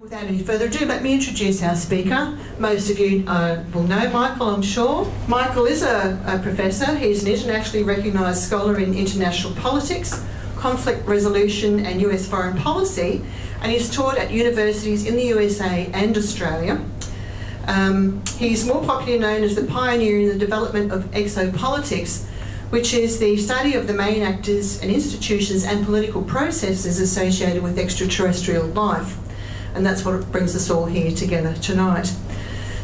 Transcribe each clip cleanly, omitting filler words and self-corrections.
Without any further ado, let me introduce our speaker. Most of you will know Michael, I'm sure. Michael is a professor. He's an internationally recognised scholar in international politics, conflict resolution and US foreign policy, and he's taught at universities in the USA and Australia. He's more popularly known as the pioneer in the development of exopolitics, which is the study of the main actors and institutions and political processes associated with extraterrestrial life. And that's what brings us all here together tonight.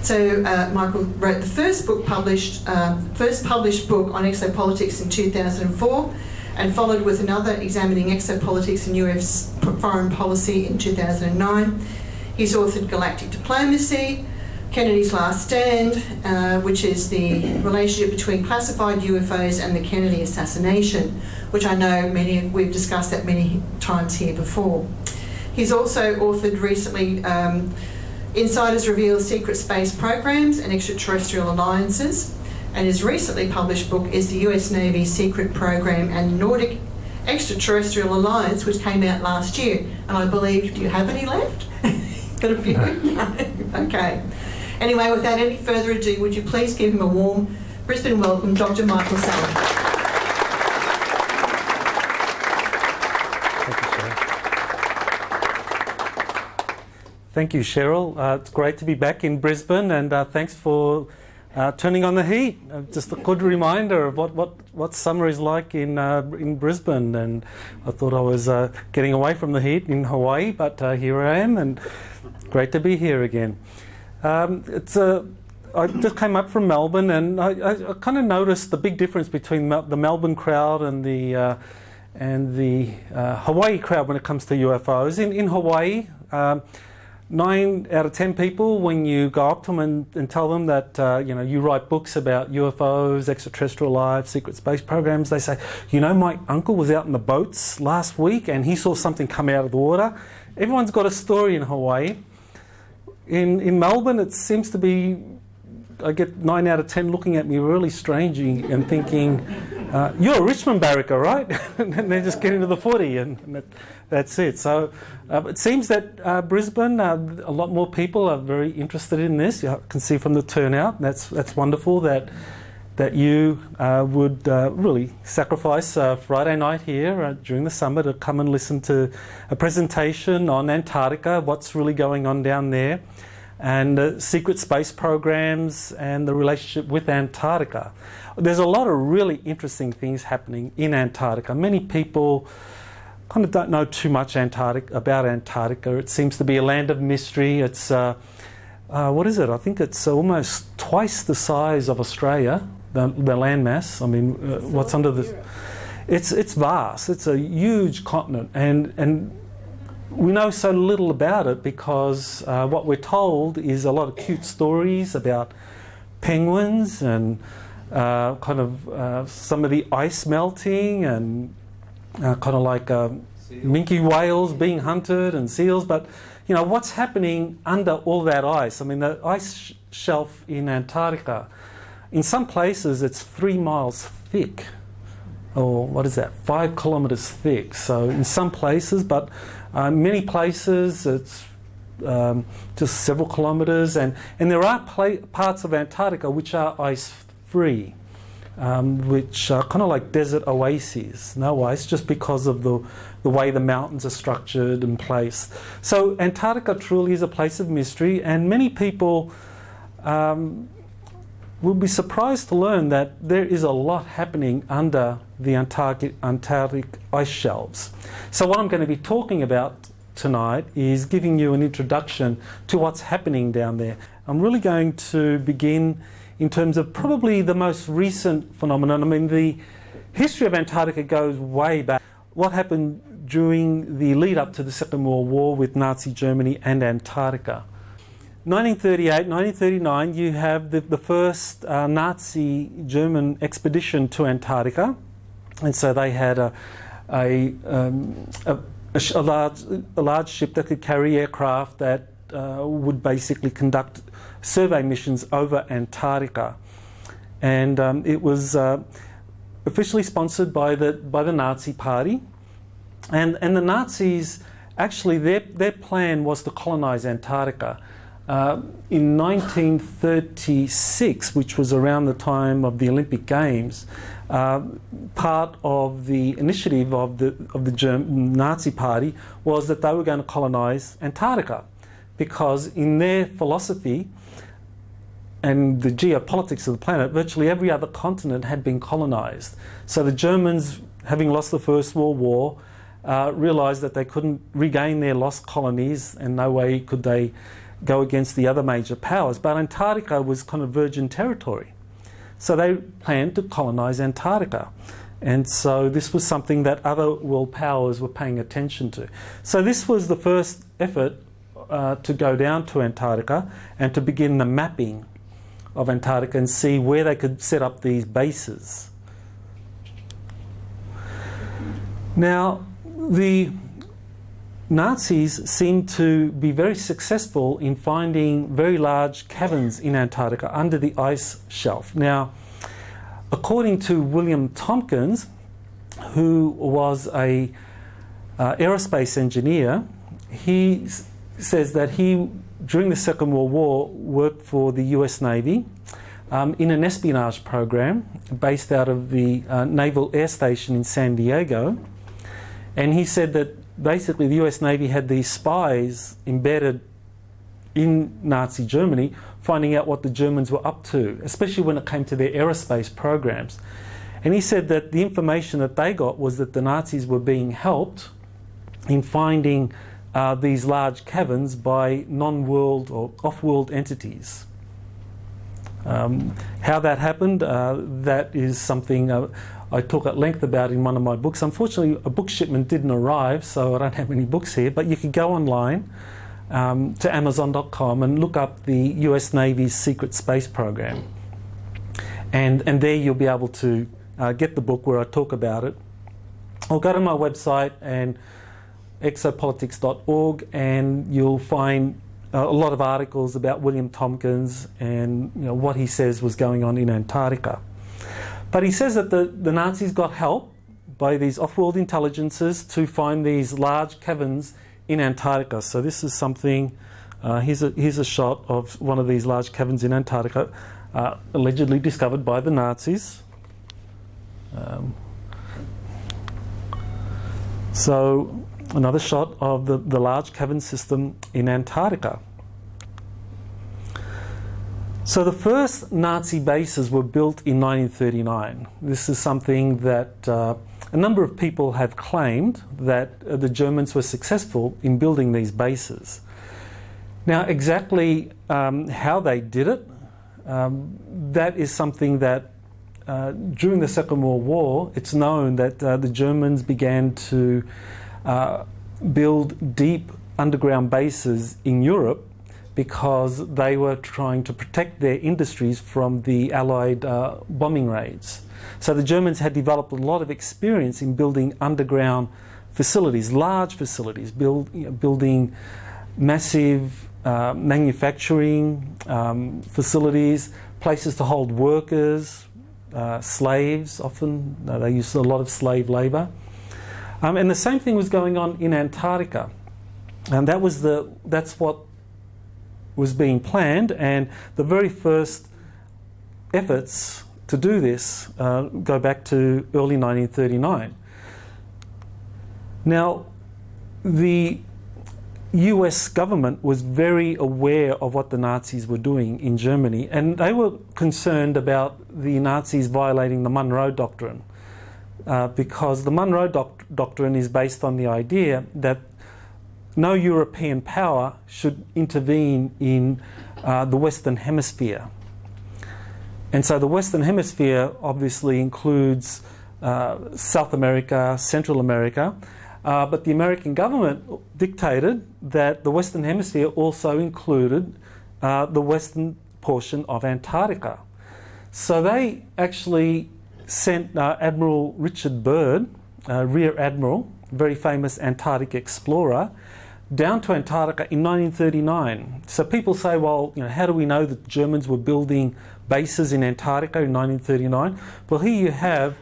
So Michael wrote the first published book on exopolitics in 2004, and followed with another examining exopolitics and US foreign policy in 2009. He's authored Galactic Diplomacy, Kennedy's Last Stand, which is the relationship between classified UFOs and the Kennedy assassination, which I know we've discussed that many times here before. He's also authored recently Insiders Reveal Secret Space Programs and Extraterrestrial Alliances, and his recently published book is the US Navy Secret Program and Nordic Extraterrestrial Alliance, which came out last year. And I believe, do you have any left? Got a few? No. Okay. Anyway, without any further ado, would you please give him a warm Brisbane welcome, Dr. Michael Salla. Thank you, Cheryl. It's great to be back in Brisbane, and thanks for turning on the heat. Just a good reminder of what summer is like in Brisbane, and I thought I was getting away from the heat in Hawaii, but here I am, and great to be here again. I just came up from Melbourne, and I kind of noticed the big difference between the Melbourne crowd and the Hawaii crowd when it comes to UFOs. In Hawaii, 9 out of 10 people, when you go up to them and tell them that you write books about UFOs, extraterrestrial life, secret space programs, they say, my uncle was out in the boats last week and he saw something come out of the water. Everyone's got a story in Hawaii. In Melbourne, it seems to be, I get 9 out of 10 looking at me really strangely and thinking, you're a Richmond barracker, right? And then they just get into the footy, and that's it. So it seems that Brisbane, a lot more people are very interested in this. You can see from the turnout. That's wonderful that you would really sacrifice Friday night here during the summer to come and listen to a presentation on Antarctica, what's really going on down there, and secret space programs and the relationship with Antarctica. There's a lot of really interesting things happening in Antarctica. Many people kind of don't know too much about Antarctica. It seems to be a land of mystery. It's, what is it? I think it's almost twice the size of Australia, the landmass. I mean, what's under the... It's vast. It's a huge continent, and we know so little about it because what we're told is a lot of cute stories about penguins and some of the ice melting and kind of like minke whales being hunted and seals. But, what's happening under all that ice? I mean, the ice shelf in Antarctica, in some places it's 3 miles thick. Or what is that, 5 kilometres thick. So in some places, but many places it's just several kilometres, and there are parts of Antarctica which are ice-free, which are kind of like desert oases, no ice, just because of the way the mountains are structured and placed. So Antarctica truly is a place of mystery, and many people will be surprised to learn that there is a lot happening under the Antarctic ice shelves. So what I'm going to be talking about tonight is giving you an introduction to what's happening down there. I'm really going to begin in terms of probably the most recent phenomenon. I mean, the history of Antarctica goes way back. What happened during the lead up to the Second World War with Nazi Germany and Antarctica. 1938, 1939, you have the first Nazi German expedition to Antarctica, and so they had a large ship that could carry aircraft that would basically conduct survey missions over Antarctica, and it was officially sponsored by the Nazi Party, and the Nazis actually their plan was to colonise Antarctica. In 1936, which was around the time of the Olympic Games, part of the initiative of the German Nazi Party was that they were going to colonise Antarctica, because in their philosophy and the geopolitics of the planet, virtually every other continent had been colonised. So the Germans, having lost the First World War, realised that they couldn't regain their lost colonies, and no way could they go against the other major powers. But Antarctica was kind of virgin territory. So they planned to colonise Antarctica. And so this was something that other world powers were paying attention to. So this was the first effort to go down to Antarctica and to begin the mapping of Antarctica and see where they could set up these bases. Now, the Nazis seemed to be very successful in finding very large caverns in Antarctica under the ice shelf. Now, according to William Tompkins, who was a aerospace engineer, he says that he, during the Second World War, worked for the US Navy in an espionage program based out of the Naval Air Station in San Diego. And he said that basically the US Navy had these spies embedded in Nazi Germany, finding out what the Germans were up to, especially when it came to their aerospace programs. And he said that the information that they got was that the Nazis were being helped in finding these large caverns by non-world or off-world entities. How that happened, that is something I talk at length about in one of my books. Unfortunately, a book shipment didn't arrive, so I don't have any books here, but you could go online to Amazon.com and look up the US Navy's Secret Space Program. And there you'll be able to get the book where I talk about it. Or go to my website and exopolitics.org, and you'll find a lot of articles about William Tompkins and what he says was going on in Antarctica. But he says that the Nazis got help by these off-world intelligences to find these large caverns in Antarctica. So this is something, here's a shot of one of these large caverns in Antarctica, allegedly discovered by the Nazis. So another shot of the large cavern system in Antarctica. So the first Nazi bases were built in 1939. This is something that a number of people have claimed, that the Germans were successful in building these bases. Now, exactly how they did it, that is something that during the Second World War, it's known that the Germans began to build deep underground bases in Europe because they were trying to protect their industries from the Allied bombing raids. So the Germans had developed a lot of experience in building underground facilities, large facilities, building massive manufacturing facilities, places to hold workers, slaves often. They used a lot of slave labour. And the same thing was going on in Antarctica. And that's what was being planned, and the very first efforts to do this go back to early 1939. Now, the US government was very aware of what the Nazis were doing in Germany, and they were concerned about the Nazis violating the Monroe Doctrine, because the Monroe Doctrine is based on the idea that no European power should intervene in the Western Hemisphere. And so the Western Hemisphere obviously includes South America, Central America, but the American government dictated that the Western Hemisphere also included the western portion of Antarctica. So they actually sent Admiral Richard Byrd, Rear Admiral, very famous Antarctic explorer, down to Antarctica in 1939. So people say, well, how do we know that the Germans were building bases in Antarctica in 1939? Well, here you have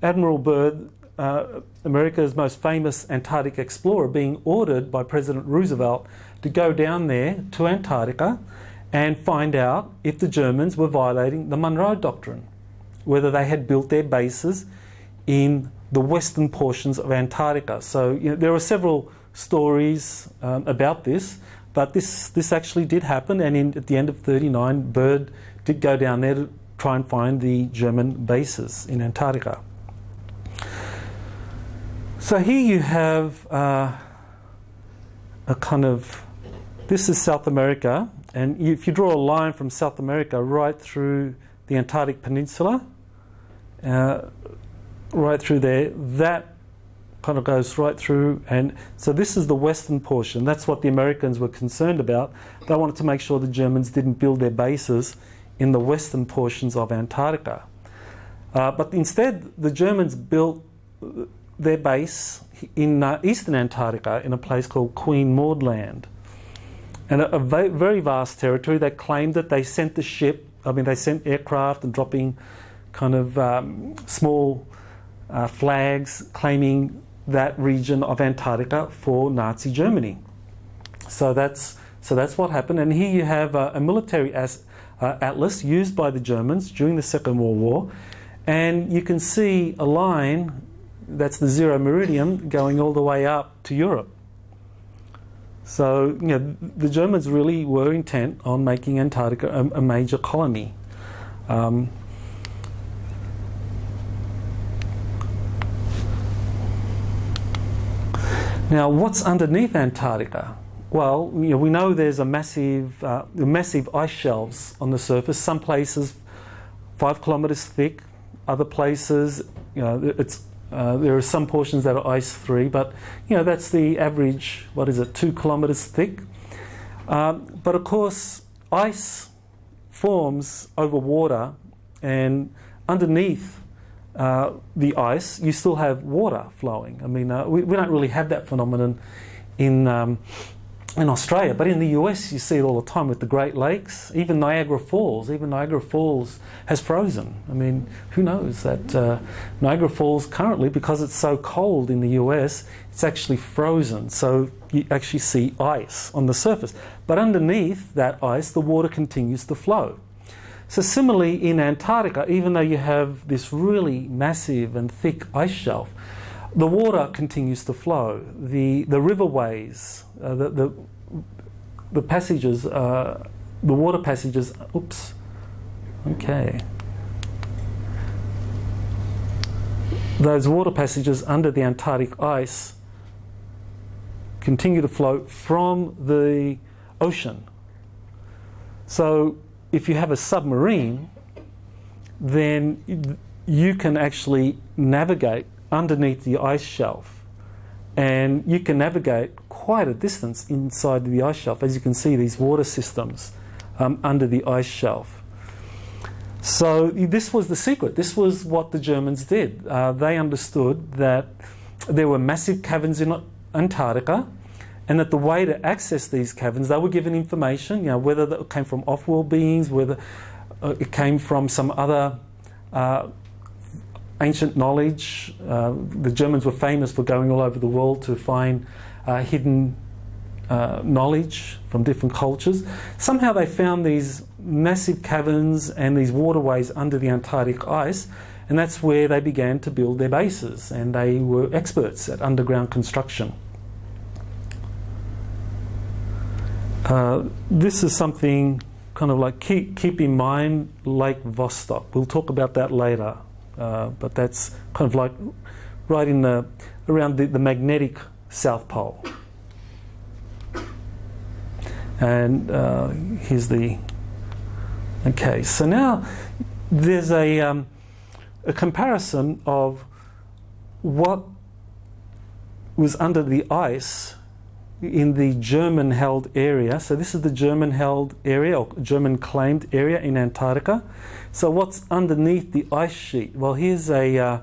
Admiral Byrd America's most famous Antarctic explorer, being ordered by President Roosevelt to go down there to Antarctica and find out if the Germans were violating the Monroe Doctrine, whether they had built their bases in the western portions of Antarctica. So there are several stories about this, but this actually did happen, and at the end of 1939, Byrd did go down there to try and find the German bases in Antarctica. So here you have a kind of, this is South America, and if you draw a line from South America right through the Antarctic Peninsula, right through there, that kind of goes right through, and so this is the western portion. That's what the Americans were concerned about. They wanted to make sure the Germans didn't build their bases in the western portions of Antarctica. But instead, the Germans built their base in eastern Antarctica in a place called Queen Maud Land. And a very vast territory. They claimed that they sent the ship, they sent aircraft and dropping kind of small flags claiming that region of Antarctica for Nazi Germany. So that's what happened. And here you have a military atlas used by the Germans during the Second World War, and you can see a line that's the zero meridian going all the way up to Europe. So the Germans really were intent on making Antarctica a major colony. Now, what's underneath Antarctica? Well, we know there's a massive ice shelves on the surface. Some places 5 kilometres thick, other places, there are some portions that are ice-free, but that's the average. 2 kilometres thick? But of course, ice forms over water, and underneath the ice, you still have water flowing. We don't really have that phenomenon in Australia, but in the US you see it all the time with the Great Lakes, even Niagara Falls. Even Niagara Falls has frozen. Who knows that Niagara Falls currently, because it's so cold in the US, it's actually frozen. So you actually see ice on the surface. But underneath that ice, the water continues to flow. So similarly in Antarctica, even though you have this really massive and thick ice shelf, the water continues to flow. The riverways, the passages, the water passages. Oops. Okay. Those water passages under the Antarctic ice continue to flow from the ocean. So if you have a submarine, then you can actually navigate underneath the ice shelf, and you can navigate quite a distance inside the ice shelf. As you can see, these water systems under the ice shelf. So this was the secret. This was what the Germans did. They understood that there were massive caverns in Antarctica, and that the way to access these caverns, they were given information, whether that came from off-world beings, whether it came from some other ancient knowledge. The Germans were famous for going all over the world to find hidden knowledge from different cultures. Somehow they found these massive caverns and these waterways under the Antarctic ice, and that's where they began to build their bases, and they were experts at underground construction. This is something kind of like keep in mind Lake Vostok. We'll talk about that later, but that's kind of like right in around the magnetic South Pole. And here's the. Okay, so now there's a comparison of what was under the ice in the German-held area. So this is the German-held area, or German-claimed area in Antarctica. So what's underneath the ice sheet? Well, here's this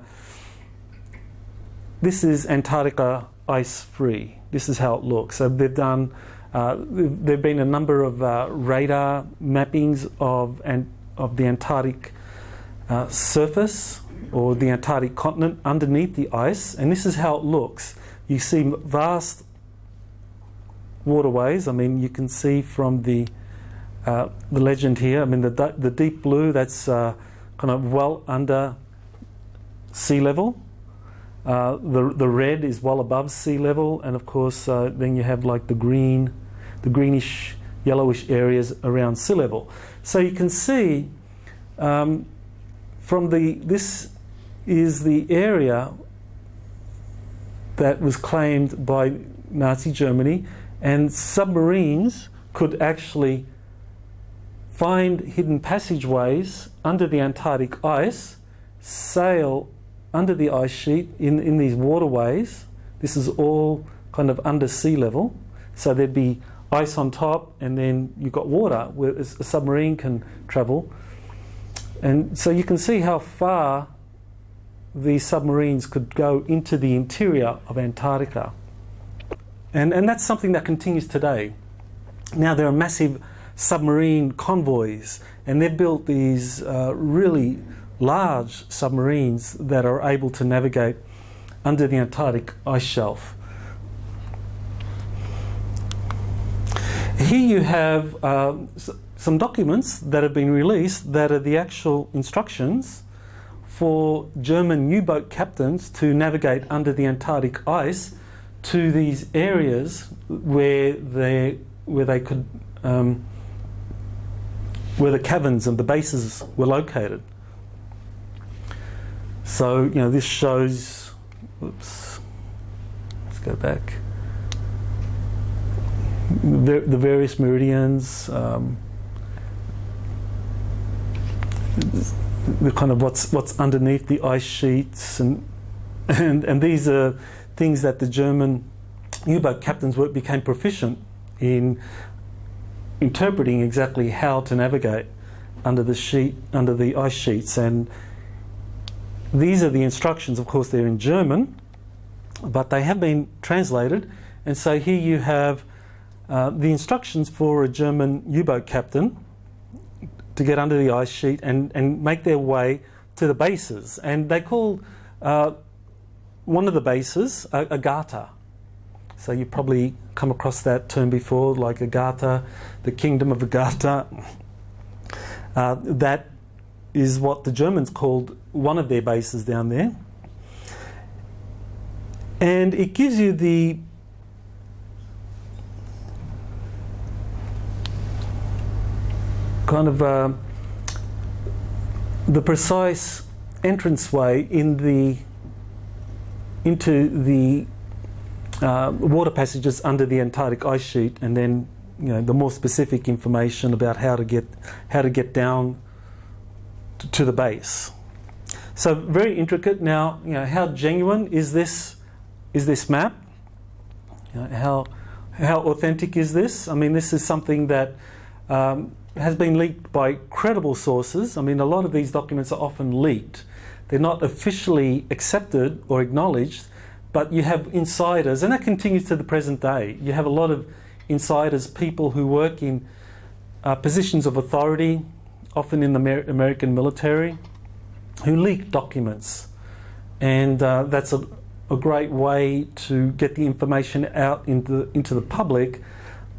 is Antarctica ice-free. This is how it looks. So they've done, there've been a number of radar mappings of the Antarctic surface or the Antarctic continent underneath the ice, and this is how it looks. You see vast waterways. I mean, you can see from the legend here. I mean, the deep blue, that's kind of well under sea level. The red is well above sea level, and of course, then you have like the greenish, yellowish areas around sea level. So you can see this is the area that was claimed by Nazi Germany, and submarines could actually find hidden passageways under the Antarctic ice, sail under the ice sheet in these waterways. This is all kind of under sea level, so there'd be ice on top, and then you've got water where a submarine can travel. And so you can see how far these submarines could go into the interior of Antarctica. And that's something that continues today. Now there are massive submarine convoys, and they've built these really large submarines that are able to navigate under the Antarctic ice shelf. Here you have some documents that have been released that are the actual instructions for German U-boat captains to navigate under the Antarctic ice to these areas where the caverns and the bases were located. So, you know, this shows, oops, let's go back, the various meridians, the kind of what's underneath the ice sheets, and these are things that the German U-boat captains became proficient in interpreting exactly how to navigate under the ice sheets. And these are the instructions. Of course, they're in German, but they have been translated. And so here you have the instructions for a German U-boat captain to get under the ice sheet and make their way to the bases. And they call one of the bases Agartha. So you probably come across that term before, like Agartha, the kingdom of Agartha. That is what the Germans called one of their bases down there. And it gives you the kind of the precise entranceway into the water passages under the Antarctic ice sheet, and then, you know, the more specific information about how to get down to the base. So very intricate. Now, you know, how genuine is this map? You know, how authentic is this? I mean, this is something that has been leaked by credible sources. I mean, a lot of these documents are often leaked. They're not officially accepted or acknowledged, but you have insiders, and that continues to the present day. You have a lot of insiders, people who work in positions of authority, often in the American military, who leak documents. And that's a great way to get the information out into the public,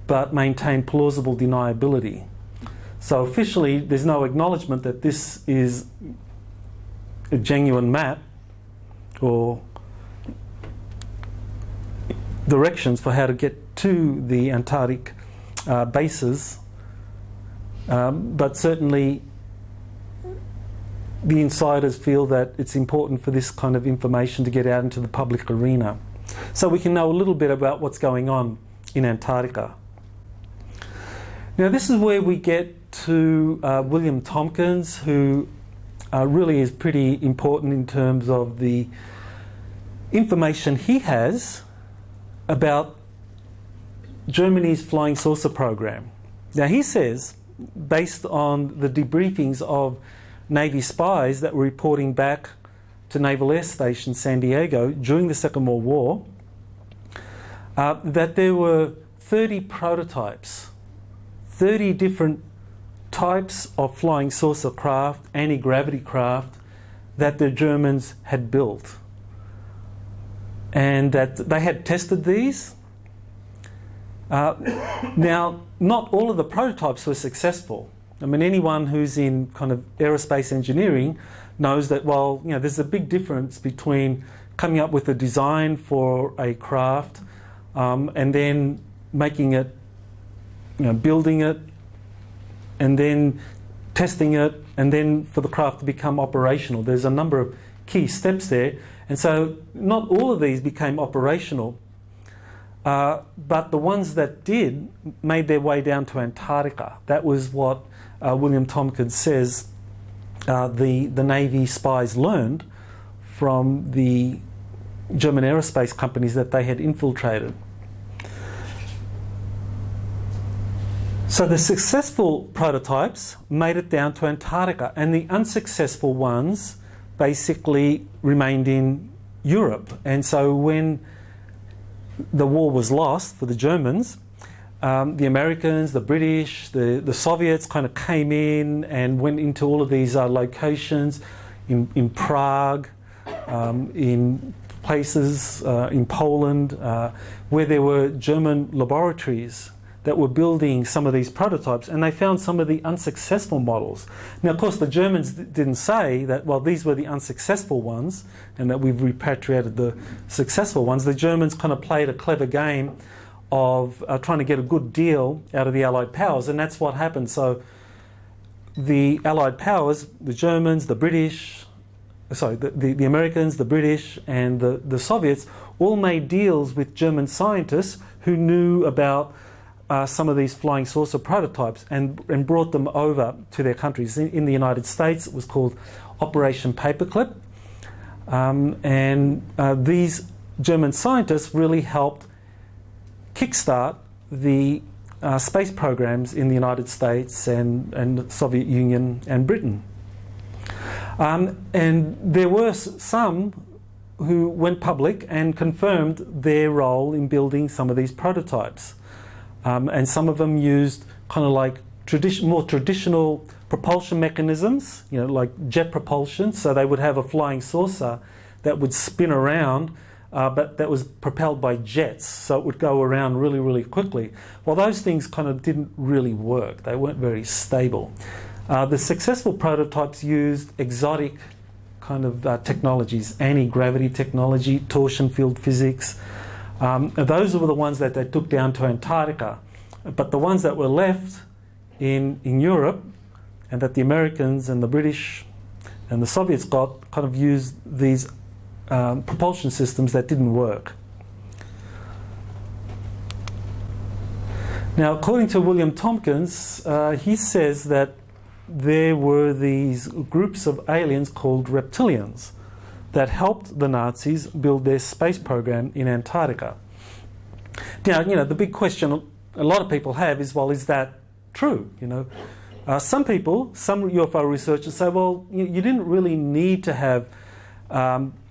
but maintain plausible deniability. So officially, there's no acknowledgement that this is a genuine map or directions for how to get to the Antarctic bases, but certainly the insiders feel that it's important for this kind of information to get out into the public arena, so we can know a little bit about what's going on in Antarctica. Now, this is where we get to William Tompkins, who really is pretty important in terms of the information he has about Germany's flying saucer program. Now, he says, based on the debriefings of Navy spies that were reporting back to Naval Air Station San Diego during the Second World War, that there were 30 prototypes, 30 different types of flying saucer craft, anti-gravity craft, that the Germans had built, and that they had tested these. Now, not all of the prototypes were successful. I mean, anyone who's in kind of aerospace engineering knows that, well, you know, there's a big difference between coming up with a design for a craft and then making it, you know, building it, and then testing it, and then for the craft to become operational. There's a number of key steps there, and so not all of these became operational, but the ones that did made their way down to Antarctica. That was what William Tompkins says the Navy spies learned from the German aerospace companies that they had infiltrated. So the successful prototypes made it down to Antarctica, and the unsuccessful ones basically remained in Europe. And so when the war was lost for the Germans, the Americans, the British, the Soviets kind of came in and went into all of these locations in Prague, in places in Poland, where there were German laboratories that were building some of these prototypes, and they found some of the unsuccessful models. Now, of course, the Germans didn't say that, well, these were the unsuccessful ones and that we've repatriated the successful ones. The Germans kind of played a clever game of trying to get a good deal out of the Allied powers, and that's what happened. So the Allied powers, the Germans, the British, the Americans, the British, and the Soviets all made deals with German scientists who knew about some of these flying saucer prototypes and brought them over to their countries. In the United States, it was called Operation Paperclip. And these German scientists really helped kickstart the space programs in the United States and the Soviet Union and Britain. And there were some who went public and confirmed their role in building some of these prototypes. And some of them used kind of like more traditional propulsion mechanisms, you know, like jet propulsion. So they would have a flying saucer that would spin around, but that was propelled by jets. So it would go around really, really quickly. Well, those things kind of didn't really work. They weren't very stable. The successful prototypes used exotic kind of technologies, anti-gravity technology, torsion field physics. Those were the ones that they took down to Antarctica. But the ones that were left in Europe, and that the Americans and the British and the Soviets got, kind of used these propulsion systems that didn't work. Now, according to William Tompkins, he says that there were these groups of aliens called reptilians that helped the Nazis build their space program in Antarctica. Now, you know, the big question a lot of people have is, well, is that true? You know, some UFO researchers say, well, you didn't really need to have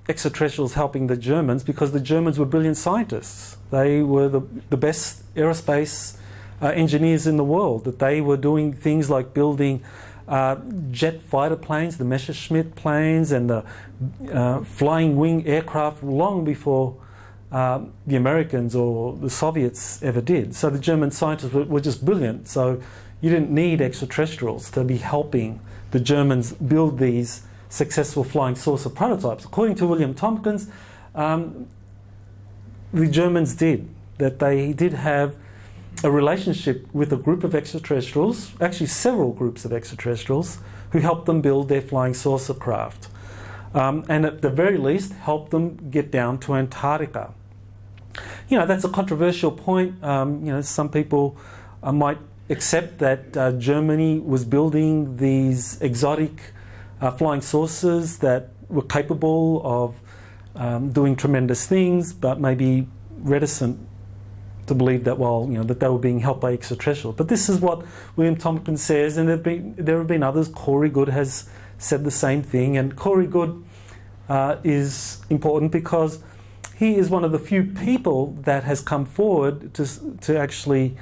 extraterrestrials helping the Germans because the Germans were brilliant scientists. They were the best aerospace engineers in the world. That they were doing things like building jet fighter planes, the Messerschmitt planes, and the flying wing aircraft long before the Americans or the Soviets ever did. So the German scientists were just brilliant. So you didn't need extraterrestrials to be helping the Germans build these successful flying saucer prototypes. According to William Tompkins, the Germans did. That they did have a relationship with a group of extraterrestrials, actually several groups of extraterrestrials, who helped them build their flying saucer craft. And at the very least, helped them get down to Antarctica. You know, that's a controversial point. You know, some people might accept that Germany was building these exotic flying saucers that were capable of doing tremendous things, but maybe reticent to believe that, well, you know, that they were being helped by extraterrestrials. But this is what William Tompkins says, and there have been others. Corey Goode has said the same thing, and Corey Goode is important because he is one of the few people that has come forward to actually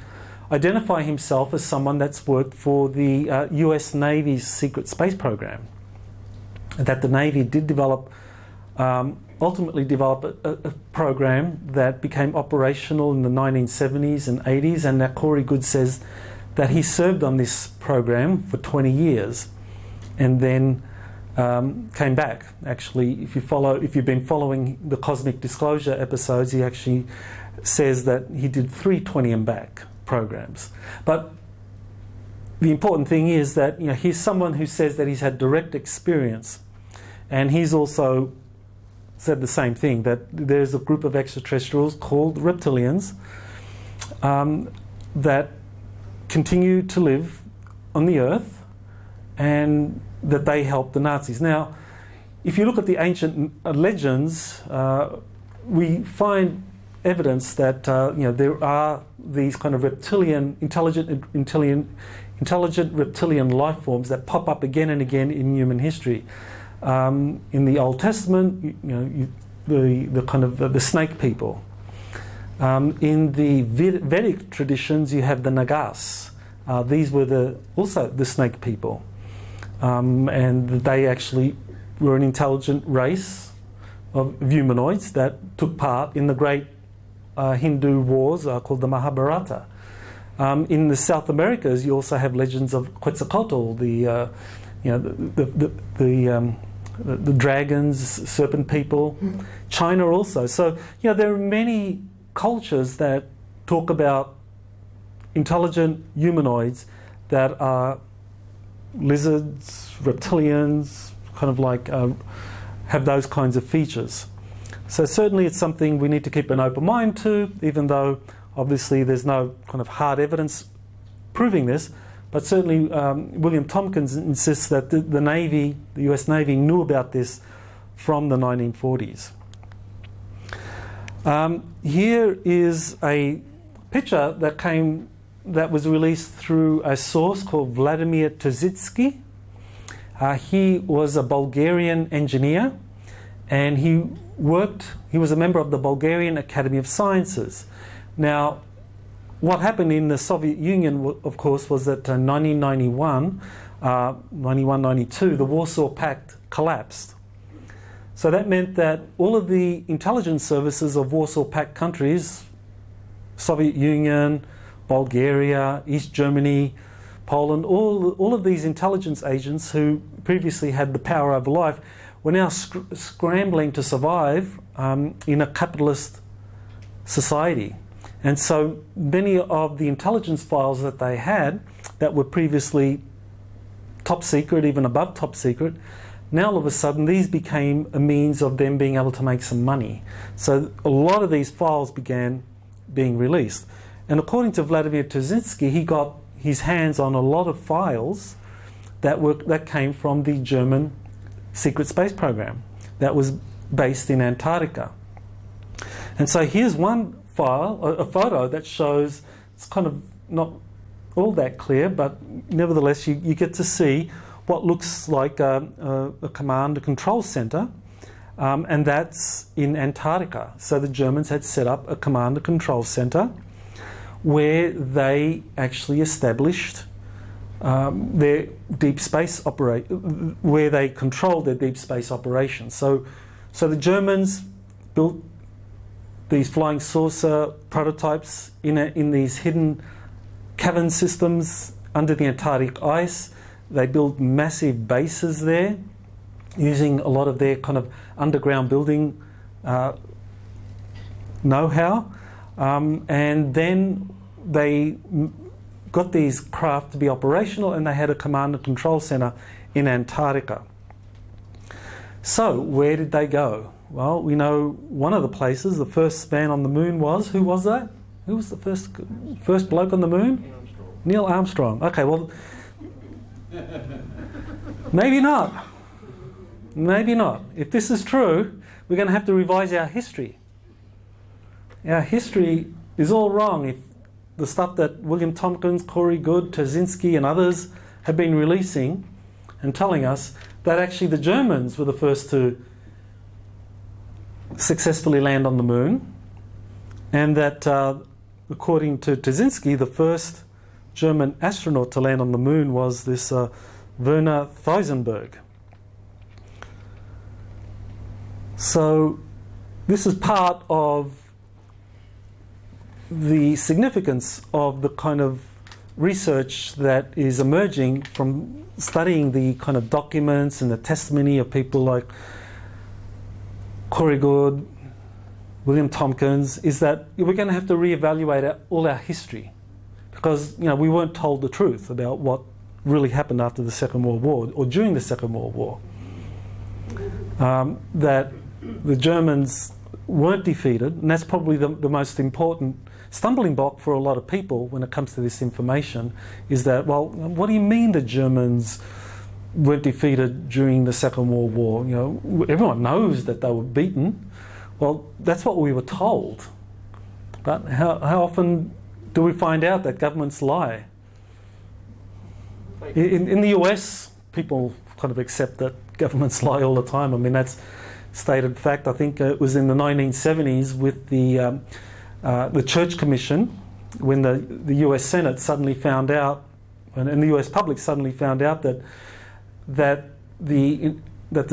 identify himself as someone that's worked for the US Navy's secret space program. that the Navy did develop, ultimately develop a program that became operational in the 1970s and 80s, and that Corey Good says that he served on this program for 20 years and then came back. Actually, if you've been following the Cosmic Disclosure episodes, he actually says that he did 3 20 and back programs. But the important thing is that he's someone who says that he's had direct experience, and he's also said the same thing, that there's a group of extraterrestrials called reptilians that continue to live on the Earth, and that they helped the Nazis. Now, if you look at the ancient legends, we find evidence that there are these kind of intelligent reptilian life forms that pop up again and again in human history. In the Old Testament, the kind of the snake people. In the Vedic traditions, you have the Nagas. These were also the snake people. And they actually were an intelligent race of humanoids that took part in the great Hindu wars called the Mahabharata. In the South Americas, you also have legends of Quetzalcoatl, the dragons, serpent people. China also. So there are many cultures that talk about intelligent humanoids that are lizards, reptilians, kind of like have those kinds of features. So certainly it's something we need to keep an open mind to, even though obviously there's no kind of hard evidence proving this. But certainly William Tompkins insists that the Navy, the US Navy, knew about this from the 1940s. Here is a picture that was released through a source called Vladimir Tzitsky. He was a Bulgarian engineer, and he was a member of the Bulgarian Academy of Sciences. Now, what happened in the Soviet Union, of course, was that in 1991-92, the Warsaw Pact collapsed. So that meant that all of the intelligence services of Warsaw Pact countries, Soviet Union, Bulgaria, East Germany, Poland, all of these intelligence agents who previously had the power over life were now scrambling to survive in a capitalist society. And so many of the intelligence files that they had that were previously top secret, even above top secret, now all of a sudden these became a means of them being able to make some money. So a lot of these files began being released. And according to Vladimir Tzitsky, he got his hands on a lot of files that came from the German secret space program that was based in Antarctica. And so here's one file, a photo that shows, it's kind of not all that clear, but nevertheless you get to see what looks like a command and control center, and that's in Antarctica. So the Germans had set up a command and control center where they actually established their deep space where they controlled their deep space operations. So the Germans built these flying saucer prototypes in these hidden cavern systems under the Antarctic ice. They built massive bases there using a lot of their kind of underground building know-how. And then they got these craft to be operational, and they had a command and control center in Antarctica. So where did they go? Well, we know one of the places, the first man on the moon was, who was that? Who was the first bloke on the moon? Neil Armstrong. Okay, well, maybe not. Maybe not. If this is true, we're going to have to revise our history. Our history is all wrong if the stuff that William Tompkins, Corey Good, Tzitsky and others have been releasing and telling us that actually the Germans were the first to successfully land on the moon, and that according to Tzitsky, the first German astronaut to land on the moon was this Werner Theusenberg. So this is part of the significance of the kind of research that is emerging from studying the kind of documents and the testimony of people like Corey Good, William Tompkins, is that we're going to have to reevaluate all our history, because we weren't told the truth about what really happened after the Second World War or during the Second World War. That the Germans weren't defeated, and that's probably the most important stumbling block for a lot of people when it comes to this information, is that, well, what do you mean the Germans weren't defeated during the Second World War? Everyone knows that they were beaten. Well, that's what we were told. But how often do we find out that governments lie? In the US, people kind of accept that governments lie all the time. I mean, that's stated fact. I think it was in the 1970s with the Church Commission, when the US Senate suddenly found out, and the US public suddenly found out that the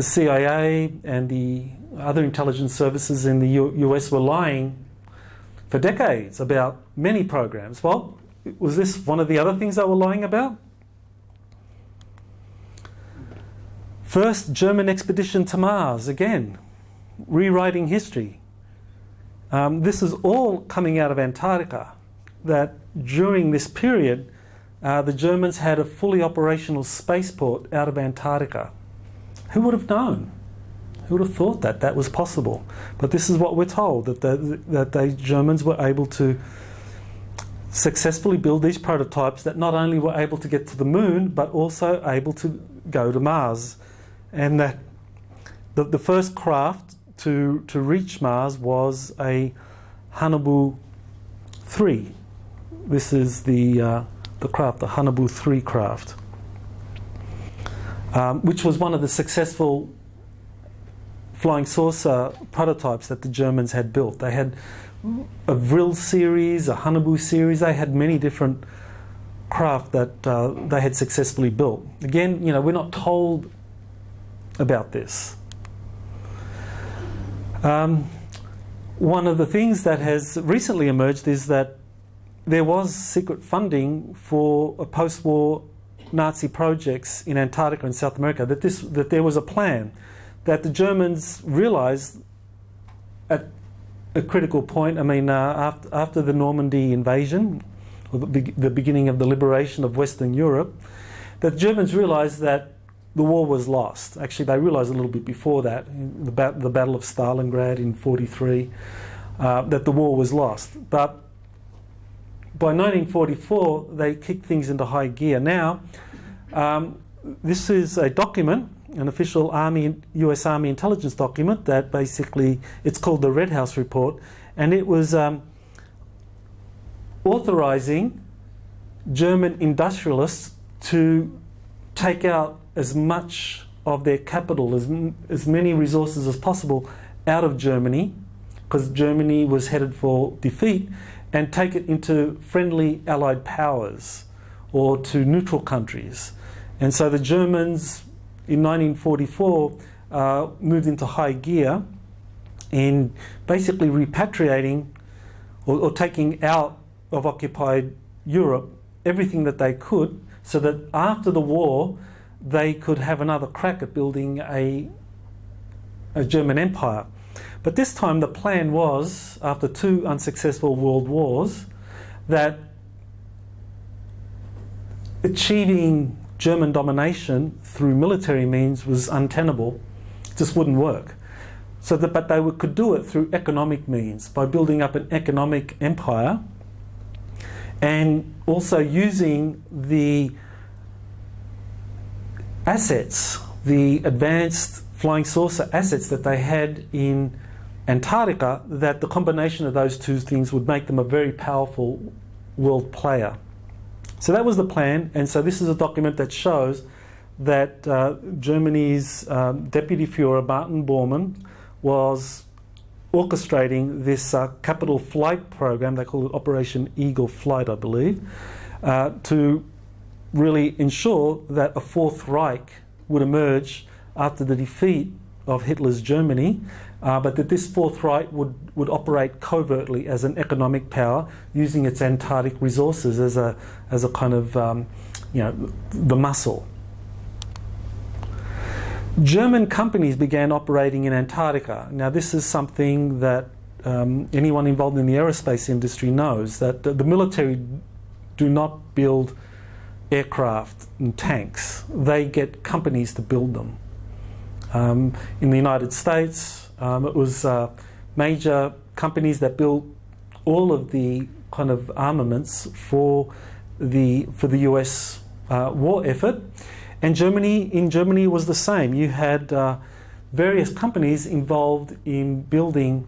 CIA and the other intelligence services in the US were lying for decades about many programs. Well, was this one of the other things they were lying about? First German expedition to Mars, again, rewriting history. This is all coming out of Antarctica, that during this period, the Germans had a fully operational spaceport out of Antarctica. Who would have known? Who would have thought that was possible? But this is what we're told, that the Germans were able to successfully build these prototypes that not only were able to get to the moon, but also able to go to Mars. And that the first craft to reach Mars was a Haunebu 3. This is the craft, the Haunebu 3 craft, which was one of the successful flying saucer prototypes that the Germans had built. They had a Vril series, a Haunebu series. They had many different craft that they had successfully built. Again, we're not told about this. One of the things that has recently emerged is that there was secret funding for post-war Nazi projects in Antarctica and South America, that there was a plan, that the Germans realised at a critical point, after the Normandy invasion, or the beginning of the liberation of Western Europe, that the Germans realised that the war was lost. Actually, they realised a little bit before that, the Battle of Stalingrad in 1943, that the war was lost. But by 1944, they kicked things into high gear. Now, this is a document, an official US Army intelligence document that basically, it's called the Red House Report, and it was authorising German industrialists to take out as much of their capital, as many resources as possible out of Germany, because Germany was headed for defeat, and take it into friendly allied powers or to neutral countries. And so the Germans in 1944 moved into high gear in basically repatriating or taking out of occupied Europe everything that they could, so that after the war they could have another crack at building a German empire. But this time the plan was, after 2 unsuccessful world wars, that achieving German domination through military means was untenable. It just wouldn't work. But they could do it through economic means, by building up an economic empire and also using the assets, the advanced flying saucer assets that they had in Antarctica, that the combination of those two things would make them a very powerful world player. So that was the plan, and so this is a document that shows that Germany's Deputy Führer Martin Bormann was orchestrating this capital flight program, they call it Operation Eagle Flight, I believe, to really ensure that a Fourth Reich would emerge after the defeat of Hitler's Germany, but that this Fourth Reich would operate covertly as an economic power, using its Antarctic resources as a kind of the muscle. German companies began operating in Antarctica. Now, this is something that anyone involved in the aerospace industry knows, that the military do not build aircraft and tanks. They get companies to build them. In the United States, it was major companies that built all of the kind of armaments for the US war effort. And in Germany was the same. You had various companies involved in building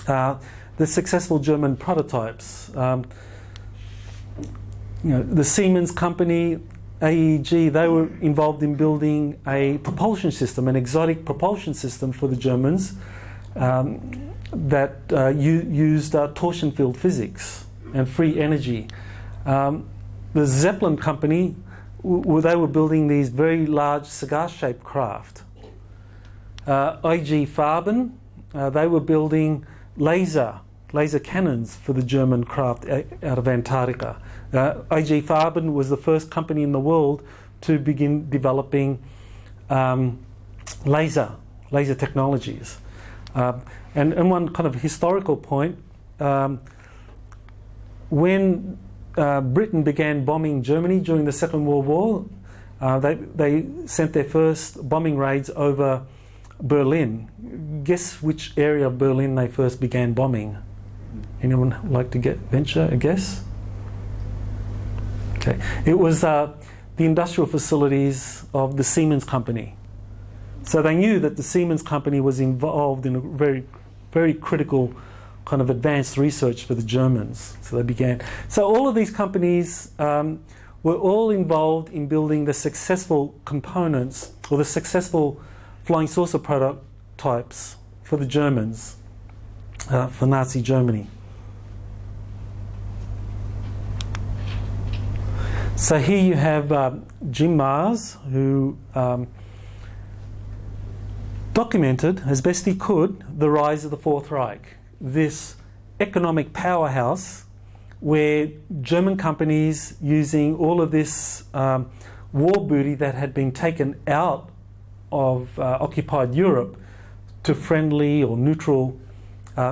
the successful German prototypes. The Siemens company, AEG, they were involved in building a propulsion system, an exotic propulsion system for the Germans that used torsion field physics and free energy. The Zeppelin company, they were building these very large cigar-shaped craft. IG Farben, they were building laser cannons for the German craft out of Antarctica. IG Farben was the first company in the world to begin developing laser technologies. And one kind of historical point, when Britain began bombing Germany during the Second World War, they sent their first bombing raids over Berlin. Guess which area of Berlin they first began bombing? Anyone like to venture a guess? Okay, it was the industrial facilities of the Siemens company. So they knew that the Siemens company was involved in a very, very critical kind of advanced research for the Germans. So they began. So all of these companies were all involved in building the successful components or the successful flying saucer prototypes for the Germans, for Nazi Germany. So here you have Jim Mars, who documented as best he could the rise of the Fourth Reich, this economic powerhouse where German companies, using all of this war booty that had been taken out of occupied Europe to friendly or neutral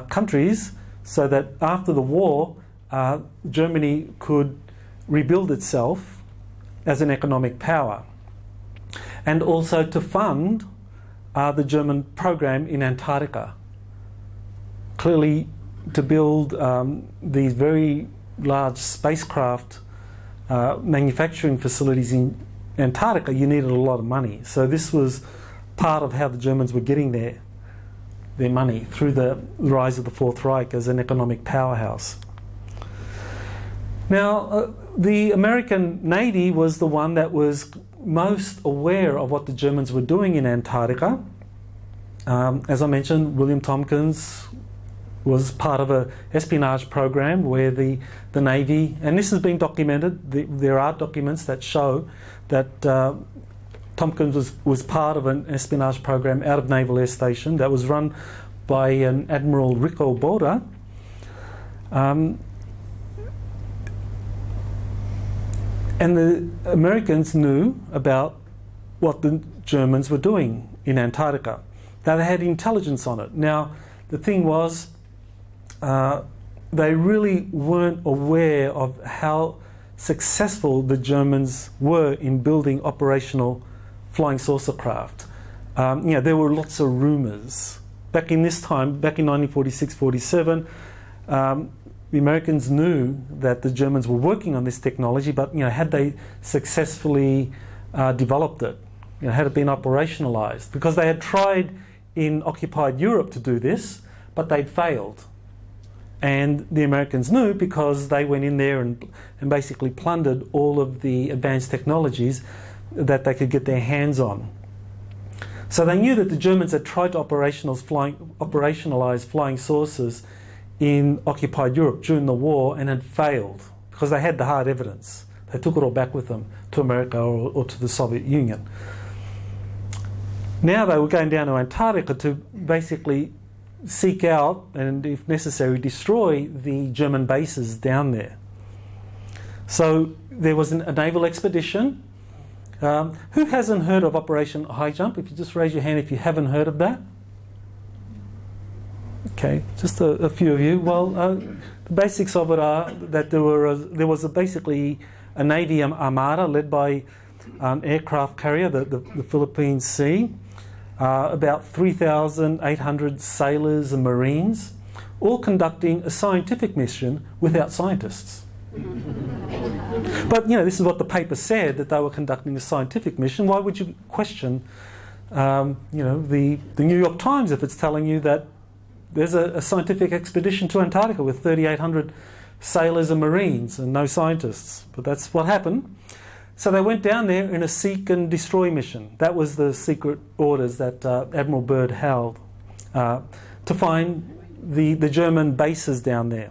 countries, so that after the war Germany could rebuild itself as an economic power, and also to fund the German program in Antarctica. Clearly, to build these very large spacecraft manufacturing facilities in Antarctica, you needed a lot of money. So this was part of how the Germans were getting their money, through the rise of the Fourth Reich as an economic powerhouse. Now, the American Navy was the one that was most aware of what the Germans were doing in Antarctica. As I mentioned, William Tompkins was part of an espionage program where the Navy, and this has been documented, there are documents that show that Tompkins was part of an espionage program out of Naval Air Station that was run by an Admiral Riccoboda. And the Americans knew about what the Germans were doing in Antarctica. Now, they had intelligence on it. Now, the thing was, they really weren't aware of how successful the Germans were in building operational flying saucer craft. There were lots of rumours. Back in this time, back in 1946-47, the Americans knew that the Germans were working on this technology, but had they successfully developed it? Had it been operationalized? Because they had tried in occupied Europe to do this, but they'd failed. And the Americans knew, because they went in there and basically plundered all of the advanced technologies that they could get their hands on. So they knew that the Germans had tried to operationalize flying saucers in occupied Europe during the war and had failed, because they had the hard evidence. They took it all back with them to America or to the Soviet Union. Now they were going down to Antarctica to basically seek out and, if necessary, destroy the German bases down there. So there was a naval expedition. Who hasn't heard of Operation Highjump? If you just raise your hand if you haven't heard of that. Okay, just a few of you. Well, the basics of it are that there was basically a Navy armada led by an aircraft carrier, the Philippine Sea, about 3,800 sailors and Marines, all conducting a scientific mission without scientists. But, this is what the paper said, that they were conducting a scientific mission. Why would you question, the New York Times if it's telling you that there's a scientific expedition to Antarctica with 3,800 sailors and Marines and no scientists? But that's what happened. So they went down there in a seek and destroy mission. That was the secret orders that Admiral Byrd held to find the German bases down there.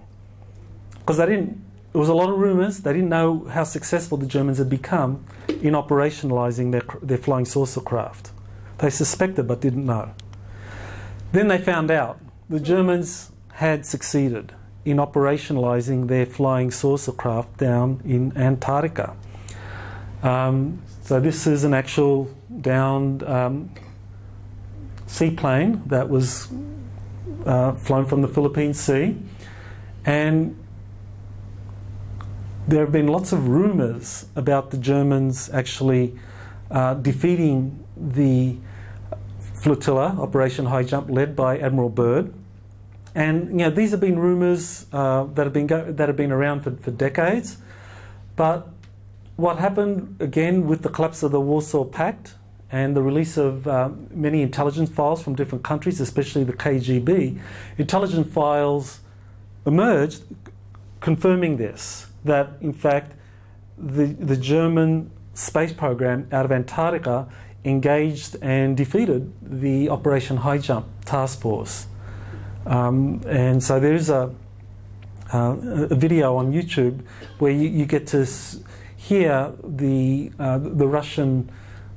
Because there was a lot of rumours. They didn't know how successful the Germans had become in operationalising their flying saucer craft. They suspected but didn't know. Then they found out the Germans had succeeded in operationalising their flying saucer craft down in Antarctica. So this is an actual downed seaplane that was flown from the Philippine Sea, and there have been lots of rumours about the Germans actually defeating the flotilla, Operation Highjump, led by Admiral Byrd. And these have been rumours that have been around for decades. But what happened again with the collapse of the Warsaw Pact and the release of many intelligence files from different countries, especially the KGB, intelligence files emerged confirming this, that in fact the German space program out of Antarctica engaged and defeated the Operation Highjump task force. And so there's a video on YouTube where you get to hear the Russian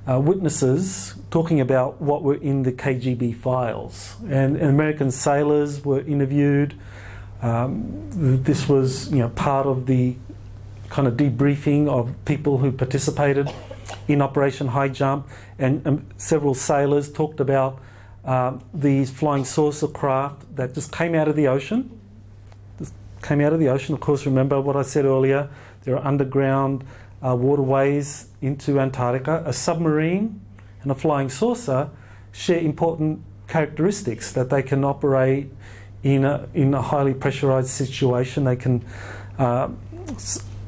witnesses talking about what were in the KGB files, and American sailors were interviewed. This was part of the kind of debriefing of people who participated in Operation Highjump, and several sailors talked about these flying saucer craft that just came out of the ocean. Of course, remember what I said earlier, there are underground waterways into Antarctica. A submarine and a flying saucer share important characteristics, that they can operate in a highly pressurized situation. They can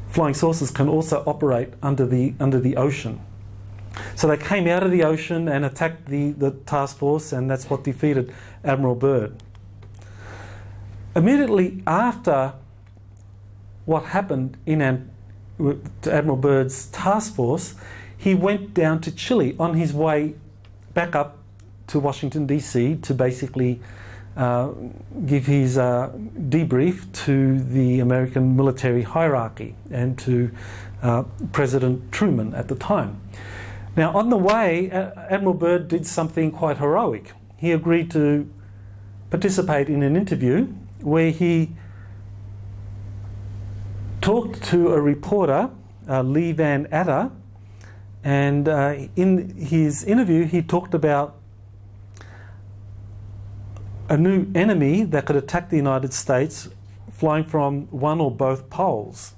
flying saucers can also operate under the ocean. So they came out of the ocean and attacked the task force, and that's what defeated Admiral Byrd. Immediately after what happened to Admiral Byrd's task force, he went down to Chile on his way back up to Washington DC to basically give his debrief to the American military hierarchy and to President Truman at the time. Now, on the way, Admiral Byrd did something quite heroic. He agreed to participate in an interview where he talked to a reporter, Lee Van Atter, and in his interview he talked about a new enemy that could attack the United States flying from one or both poles.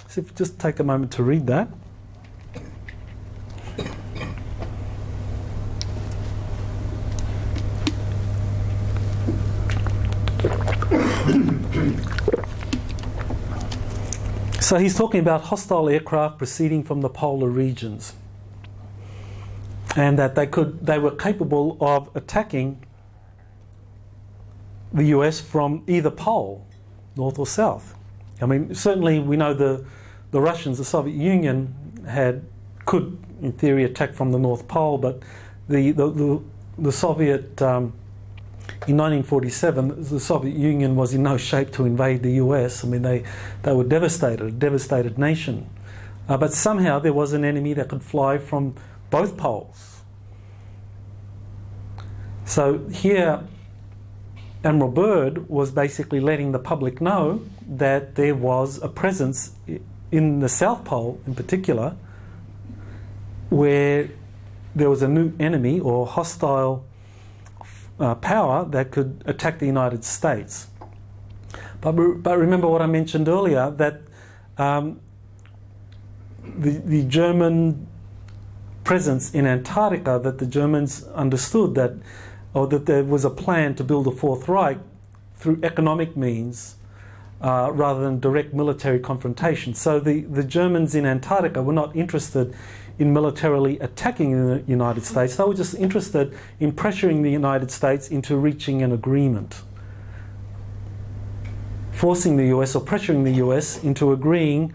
So if you just take a moment to read that. So he's talking about hostile aircraft proceeding from the polar regions, and that they were capable of attacking the US from either pole, north or south. I mean, certainly we know the Russians, the Soviet Union, could in theory attack from the North Pole, but the Soviet in 1947, the Soviet Union was in no shape to invade the US. I mean, they were devastated, a devastated nation. But somehow there was an enemy that could fly from both poles. So here, Admiral Byrd was basically letting the public know that there was a presence in the South Pole in particular where there was a new enemy or hostile power that could attack the United States. But remember what I mentioned earlier, that the German presence in Antarctica, that the Germans understood that, or that there was a plan to build a Fourth Reich through economic means rather than direct military confrontation. So the Germans in Antarctica were not interested in militarily attacking the United States. They were just interested in pressuring the United States into reaching an agreement, forcing the US or pressuring the US into agreeing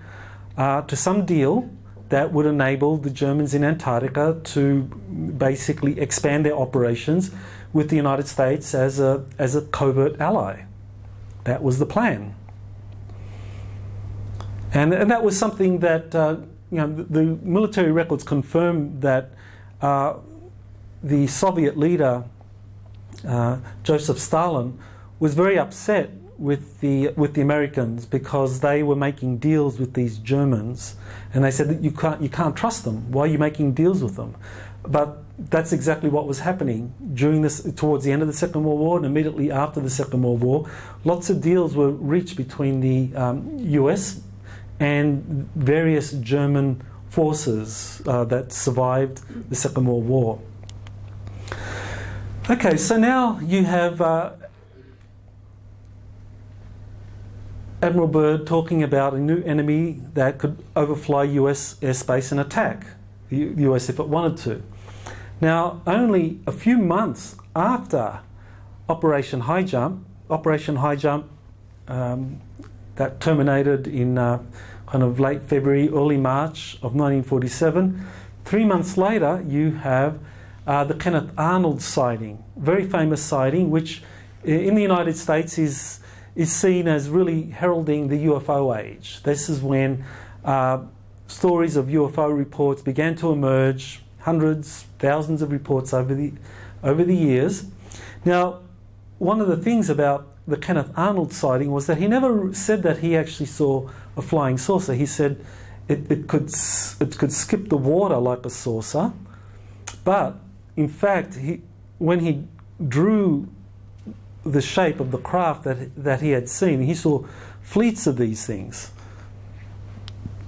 to some deal that would enable the Germans in Antarctica to basically expand their operations with the United States as a covert ally. That was the plan. And that was something that the military records confirm that the Soviet leader Joseph Stalin was very upset with the Americans because they were making deals with these Germans, and they said that you can't trust them. Why are you making deals with them? But that's exactly what was happening towards the end of the Second World War and immediately after the Second World War. Lots of deals were reached between the US and various German forces that survived the Second World War. Okay, so now you have Admiral Byrd talking about a new enemy that could overfly US airspace and attack the US if it wanted to. Now, only a few months after Operation Highjump, that terminated in kind of late February, early March of 1947. 3 months later, you have the Kenneth Arnold sighting, very famous sighting, which in the United States is seen as really heralding the UFO age. This is when stories of UFO reports began to emerge, hundreds, thousands of reports over the years. Now, one of the things about the Kenneth Arnold sighting was that he never said that he actually saw a flying saucer. He said it could skip the water like a saucer, but in fact, when he drew the shape of the craft that he had seen, he saw fleets of these things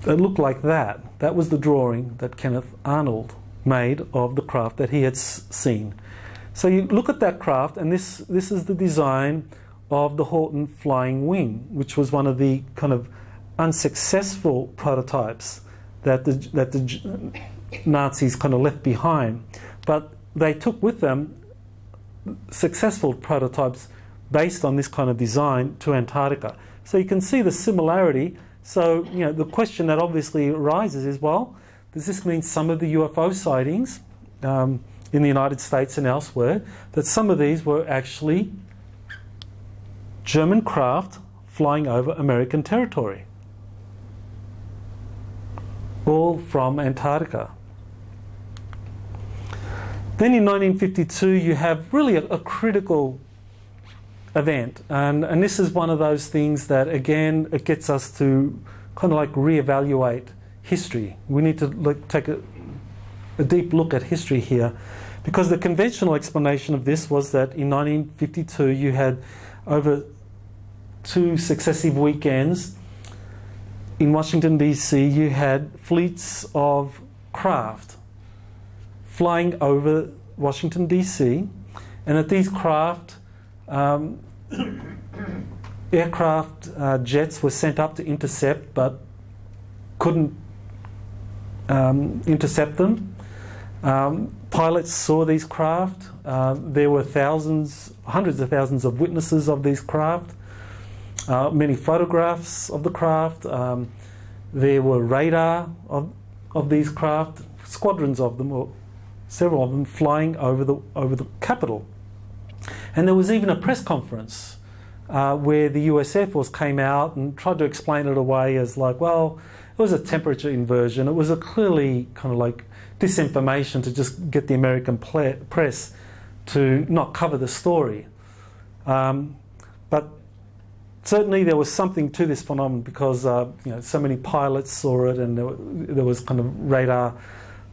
that looked like that. That was the drawing that Kenneth Arnold made of the craft that he had seen. So you look at that craft, and this is the design of the Horton Flying Wing, which was one of the kind of unsuccessful prototypes that the Nazis kind of left behind. But they took with them successful prototypes based on this kind of design to Antarctica. So you can see the similarity. So, the question that obviously arises is, well, does this mean some of the UFO sightings in the United States and elsewhere, that some of these were actually German craft flying over American territory, all from Antarctica? Then in 1952 you have really a critical event, and this is one of those things that, again, it gets us to kind of like reevaluate history. We need to take a deep look at history here, because the conventional explanation of this was that in 1952 you had, over 2 successive weekends in Washington DC, you had fleets of craft flying over Washington DC, and that these craft, aircraft jets were sent up to intercept, but couldn't intercept them. Pilots saw these craft. There were hundreds of thousands of witnesses of these craft, many photographs of the craft. There were radar of these craft, squadrons of them, or several of them, flying over the Capitol. And there was even a press conference where the US Air Force came out and tried to explain it away as like, well, it was a temperature inversion. It was clearly kind of like disinformation to just get the American press to not cover the story. But certainly there was something to this phenomenon because so many pilots saw it, and there was kind of radar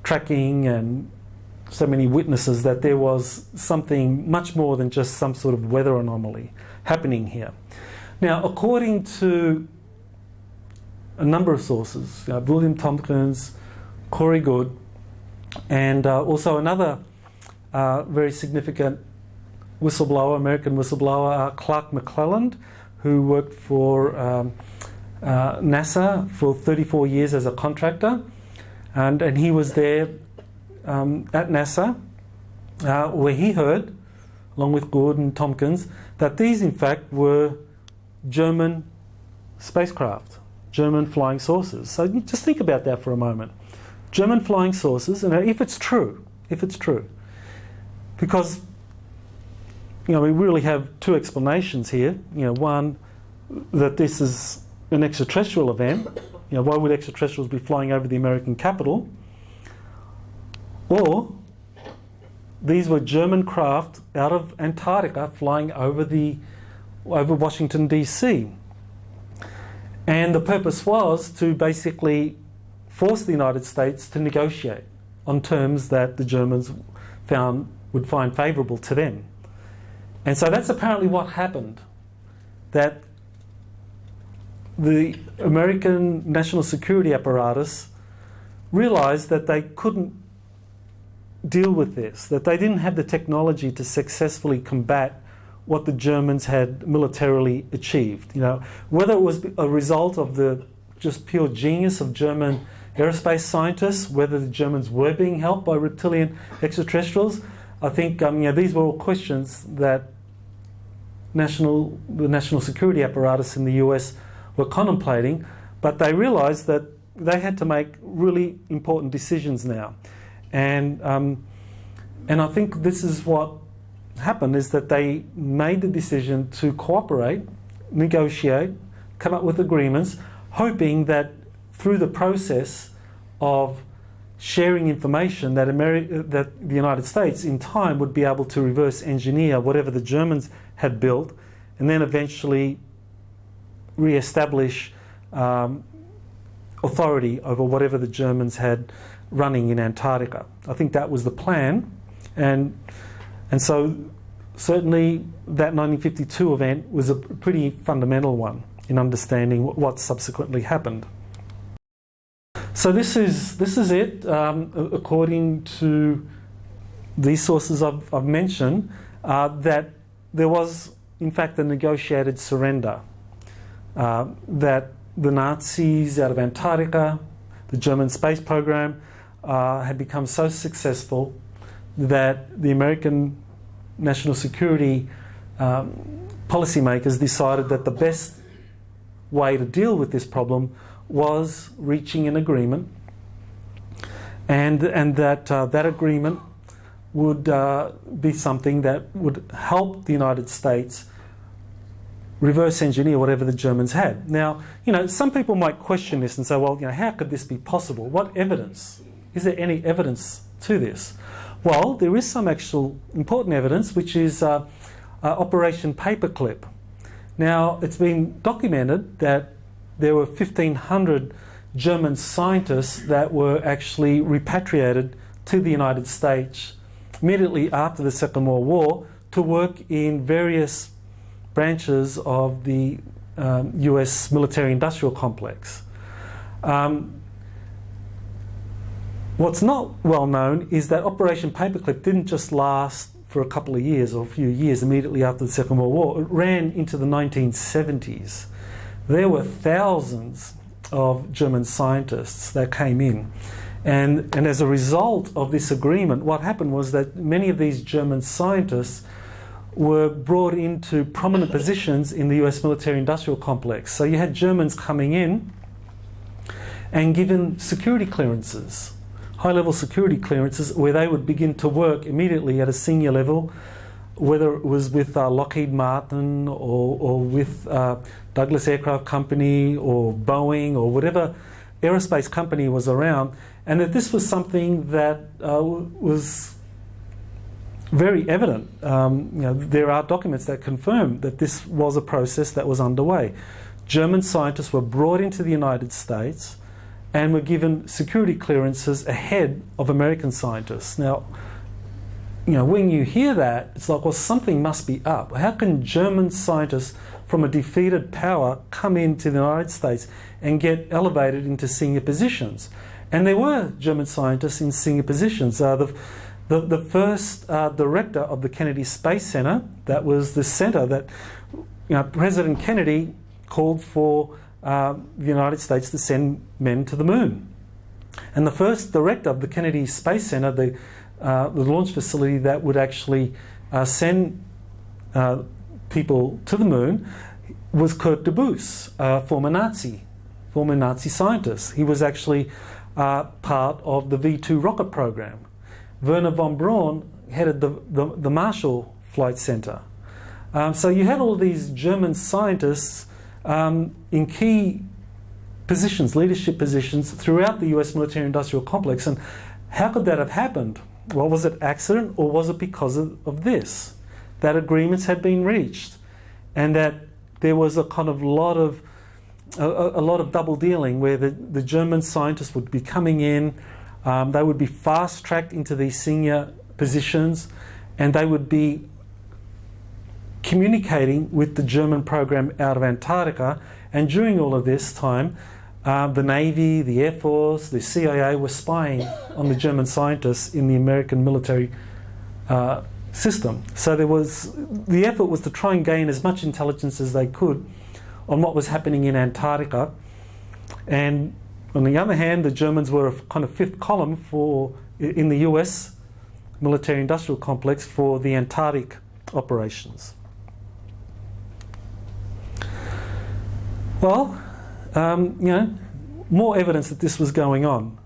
tracking and so many witnesses that there was something much more than just some sort of weather anomaly happening here. Now, according to a number of sources, William Tompkins, Corey Good, and also another very significant whistleblower, American whistleblower, Clark McClelland, who worked for NASA for 34 years as a contractor, and he was there at NASA where he heard, along with Good and Tompkins, that these in fact were German spacecraft, German flying saucers. So you just think about that for a moment. German flying saucers, and if it's true, because we really have two explanations here. One, that this is an extraterrestrial event. Why would extraterrestrials be flying over the American capital? Or these were German craft out of Antarctica flying over Washington DC. And the purpose was to basically force the United States to negotiate on terms that the Germans would find favourable to them. And so that's apparently what happened, that the American national security apparatus realised that they couldn't deal with this, that they didn't have the technology to successfully combat what the Germans had militarily achieved. Whether it was a result of the just pure genius of German aerospace scientists, whether the Germans were being helped by reptilian extraterrestrials, I think these were all questions that the national security apparatus in the US were contemplating, but they realised that they had to make really important decisions now. And I think this is what happened, is that they made the decision to cooperate, negotiate, come up with agreements, hoping that through the process of sharing information that the United States in time would be able to reverse engineer whatever the Germans had built, and then eventually re-establish authority over whatever the Germans had running in Antarctica. I think that was the plan, and so certainly that 1952 event was a pretty fundamental one in understanding what subsequently happened. So this is it, according to these sources I've mentioned, that there was in fact a negotiated surrender, that the Nazis out of Antarctica, the German space program, had become so successful that the American national security policymakers decided that the best way to deal with this problem was reaching an agreement, and that that agreement would be something that would help the United States reverse engineer whatever the Germans had. Now, some people might question this and say, well, how could this be possible? What evidence? Is there any evidence to this? Well, there is some actual important evidence, which is Operation Paperclip. Now, it's been documented that there were 1,500 German scientists that were actually repatriated to the United States immediately after the Second World War to work in various branches of the US military-industrial complex. What's not well known is that Operation Paperclip didn't just last for a couple of years or a few years immediately after the Second World War. It ran into the 1970s. There were thousands of German scientists that came in. And as a result of this agreement, what happened was that many of these German scientists were brought into prominent positions in the US military-industrial complex. So you had Germans coming in and given security clearances, high-level security clearances, where they would begin to work immediately at a senior level, whether it was with Lockheed Martin or with Douglas Aircraft Company or Boeing or whatever aerospace company was around, and that this was something that was very evident. There are documents that confirm that this was a process that was underway. German scientists were brought into the United States and were given security clearances ahead of American scientists. Now, when you hear that, it's like, well, something must be up. How can German scientists from a defeated power come into the United States and get elevated into senior positions? And there were German scientists in senior positions. The first director of the Kennedy Space Center, that was the center that President Kennedy called for the United States to send men to the moon. And the first director of the Kennedy Space Center, the launch facility that would actually send people to the moon, was Kurt de Boos, former Nazi scientist. He was actually part of the V2 rocket program. Werner von Braun headed the Marshall Flight Center. So you had all these German scientists in key positions, leadership positions, throughout the US military-industrial complex. And how could that have happened? Well, was it accident, or was it because of this? That agreements had been reached, and that there was a kind of lot of double dealing, where the German scientists would be coming in, they would be fast-tracked into these senior positions, and they would be communicating with the German program out of Antarctica. And during all of this time, the Navy, the Air Force, the CIA were spying on the German scientists in the American military system. So the effort was to try and gain as much intelligence as they could on what was happening in Antarctica. And on the other hand, the Germans were a kind of fifth column in the US military-industrial complex for the Antarctic operations. Well, more evidence that this was going on.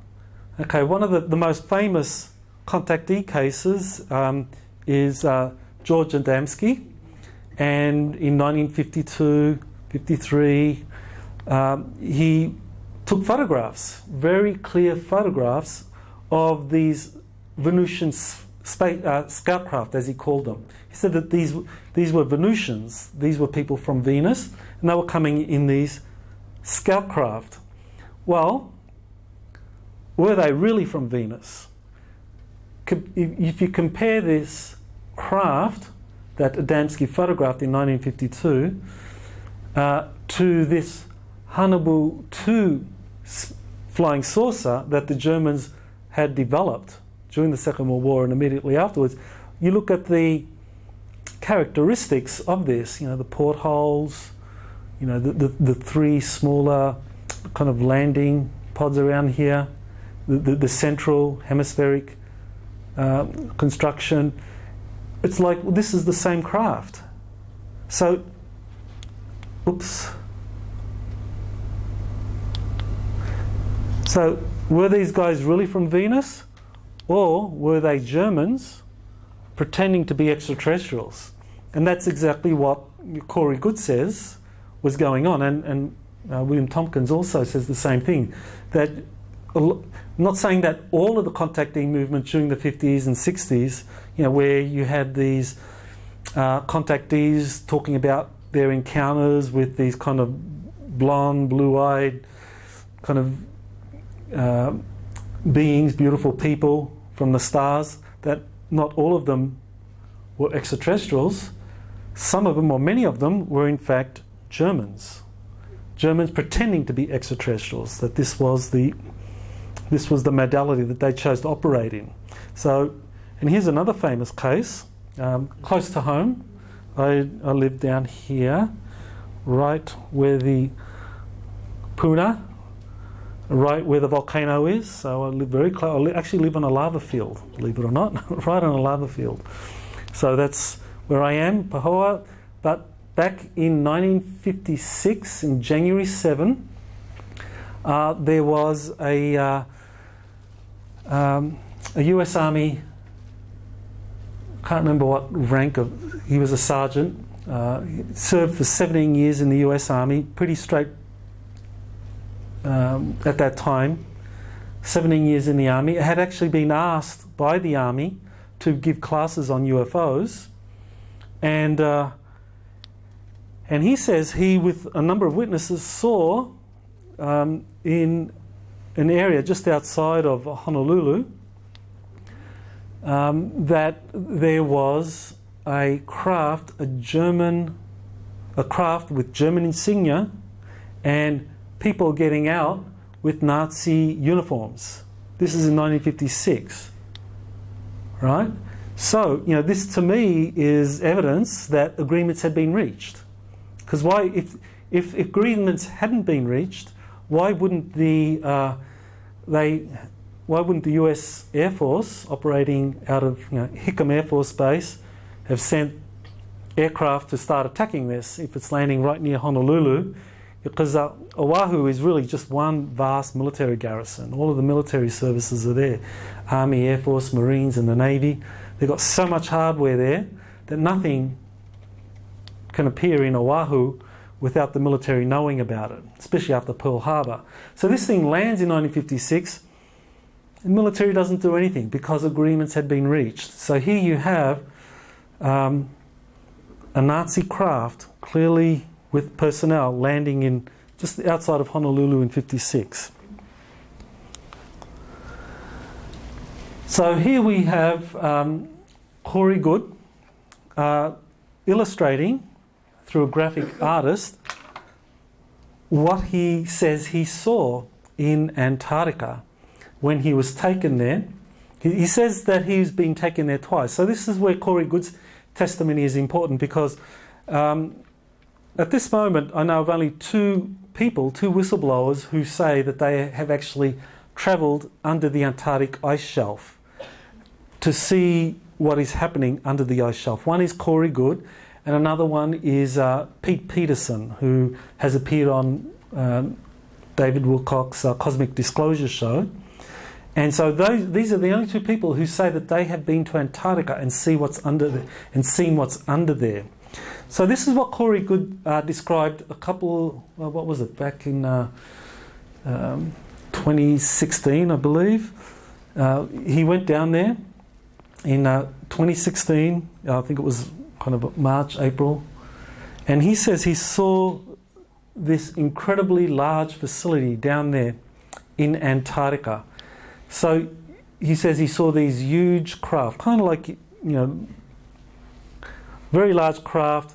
Okay, one of the most famous contactee cases is George Adamski, and in 1952, 53, he took photographs, very clear photographs of these Venusian scoutcraft, as he called them. He said that these were Venusians, these were people from Venus, and they were coming in these scoutcraft. Well, were they really from Venus? If you compare this craft that Adamski photographed in 1952 to this Hannibal II flying saucer that the Germans had developed during the Second World War and immediately afterwards, you look at the characteristics of this, the portholes, the three smaller kind of landing pods around here, the central hemispheric construction. It's like, well, this is the same craft. So, oops. So, were these guys really from Venus? Or were they Germans pretending to be extraterrestrials? And that's exactly what Corey Good says was going on. And William Tompkins also says the same thing. That, I'm not saying that all of the contactee movement during the 50s and 60s, where you had these contactees talking about their encounters with these kind of blonde, blue-eyed kind of beings, beautiful people from the stars, that not all of them were extraterrestrials. Some of them, or many of them, were in fact Germans. Germans pretending to be extraterrestrials, that this was the modality that they chose to operate in. So, and here's another famous case, close to home. I live down here, right where the Puna, right where the volcano is. So I live very close. I actually live on a lava field, believe it or not, right on a lava field. So that's where I am, Pahoa. But back in 1956, in January 7, there was a US Army, can't remember what rank he was a sergeant, served for 17 years in the US Army, pretty straight at that time, 17 years in the Army. Had actually been asked by the Army to give classes on UFOs, and he says he, with a number of witnesses, saw in an area just outside of Honolulu that there was a craft with German insignia and people getting out with Nazi uniforms. This is in 1956, right? So, this to me is evidence that agreements had been reached. Because why, if agreements hadn't been reached, why wouldn't the US Air Force, operating out of Hickam Air Force Base, have sent aircraft to start attacking this if it's landing right near Honolulu? Because Oahu is really just one vast military garrison. All of the military services are there. Army, Air Force, Marines and the Navy. They've got so much hardware there that nothing can appear in Oahu without the military knowing about it, especially after Pearl Harbor. So this thing lands in 1956. The military doesn't do anything because agreements had been reached. So here you have a Nazi craft, clearly with personnel, landing in just outside of Honolulu in 56. So here we have Corey Good illustrating through a graphic artist what he says he saw in Antarctica when he was taken there. He says that he's been taken there twice. So this is where Corey Good's testimony is important, because at this moment I know of only two whistleblowers, who say that they have actually travelled under the Antarctic ice shelf to see what is happening under the ice shelf. One is Corey Good, and another one is Pete Peterson, who has appeared on David Wilcock's Cosmic Disclosure show. And so these are the only two people who say that they have been to Antarctica and seen what's under there. So this is what Corey Good described back in 2016, I believe. He went down there in 2016, I think it was kind of March, April, and he says he saw this incredibly large facility down there in Antarctica. So he says he saw these huge craft, kind of like, very large craft,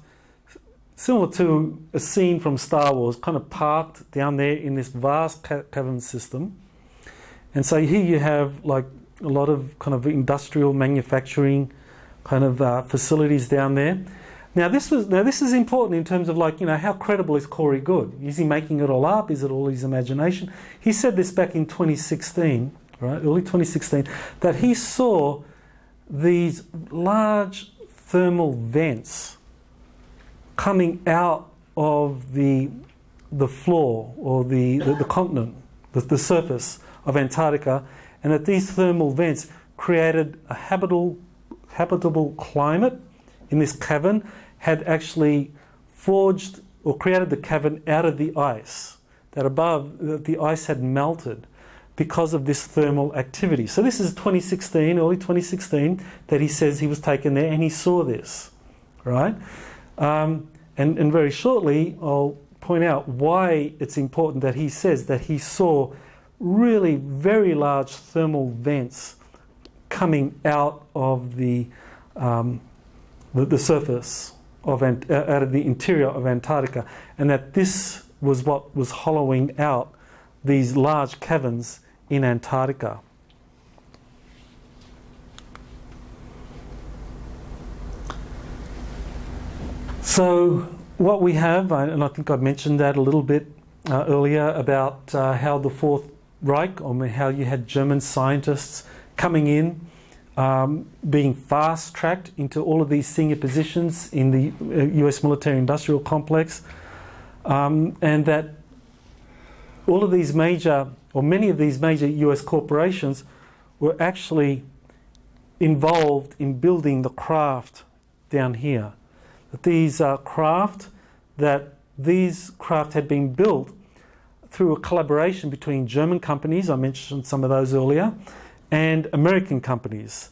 similar to a scene from Star Wars, kind of parked down there in this vast cavern system. And so here you have like a lot of kind of industrial manufacturing kind of facilities down there. Now this is important in terms of how credible is Corey Good? Is he making it all up? Is it all his imagination? He said this back in 2016, right, early 2016, that he saw these large thermal vents coming out of the floor or the continent, the surface of Antarctica, and that these thermal vents created a habitable climate in this cavern, had actually forged or created the cavern out of the ice, that above the ice had melted because of this thermal activity. So this is early 2016, that he says he was taken there and he saw this, right? And very shortly I'll point out why it's important that he says that he saw really very large thermal vents coming out of the surface of out of the interior of Antarctica, and that this was what was hollowing out these large caverns in Antarctica. So what we have, and I think I mentioned that a little bit earlier, about how the Fourth Reich, how you had German scientists coming in, being fast-tracked into all of these senior positions in the US military-industrial complex, and that all of these many of these major US corporations were actually involved in building the craft down here. That these craft had been built through a collaboration between German companies, I mentioned some of those earlier, and American companies.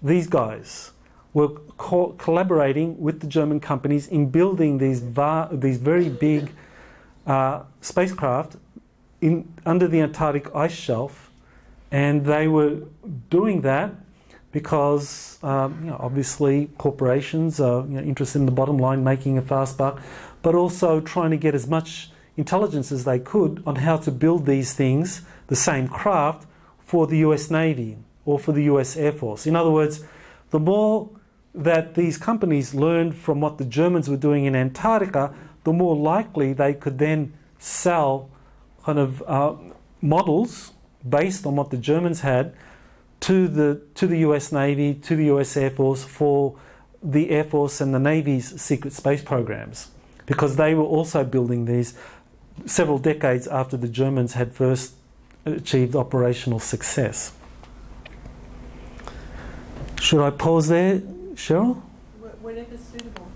these guys were collaborating with the German companies in building these very big spacecraft under the Antarctic ice shelf, and they were doing that because obviously corporations are interested in the bottom line, making a fast buck, but also trying to get as much intelligence as they could on how to build these things, the same craft, for the US Navy or for the US Air Force. In other words, the more that these companies learned from what the Germans were doing in Antarctica, the more likely they could then sell kind of models based on what the Germans had to the US Navy, to the US Air Force, for the Air Force and the Navy's secret space programs, because they were also building these several decades after the Germans had first achieved operational success. Should I pause there, Cheryl? Whenever suitable.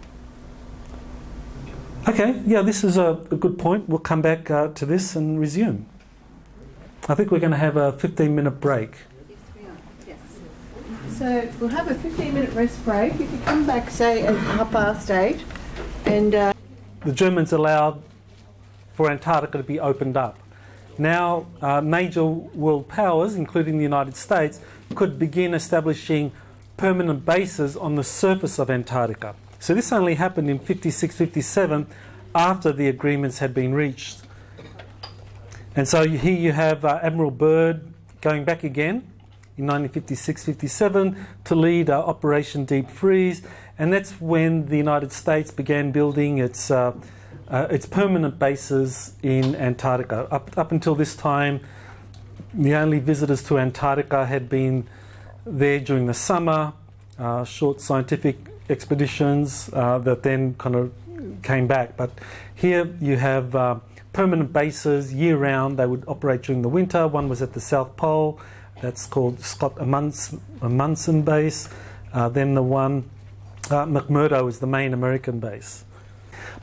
Okay, yeah, this is a good point. We'll come back to this and resume. I think we're going to have a 15-minute break. Yes, we are. Yes. So we'll have a 15-minute rest break. If you come back, say, at 8:30, and... The Germans allowed for Antarctica to be opened up. Now, major world powers, including the United States, could begin establishing permanent bases on the surface of Antarctica. So this only happened in 56, 57, after the agreements had been reached. And so here you have Admiral Byrd going back again in 1956-57 to lead Operation Deep Freeze, and that's when the United States began building its permanent bases in Antarctica. Up until this time, the only visitors to Antarctica had been there during the summer, short scientific expeditions that then kind of came back. But here you have permanent bases year-round. They would operate during the winter. One was at the South Pole. That's called Scott Amundsen base. Then the one, McMurdo, is the main American base.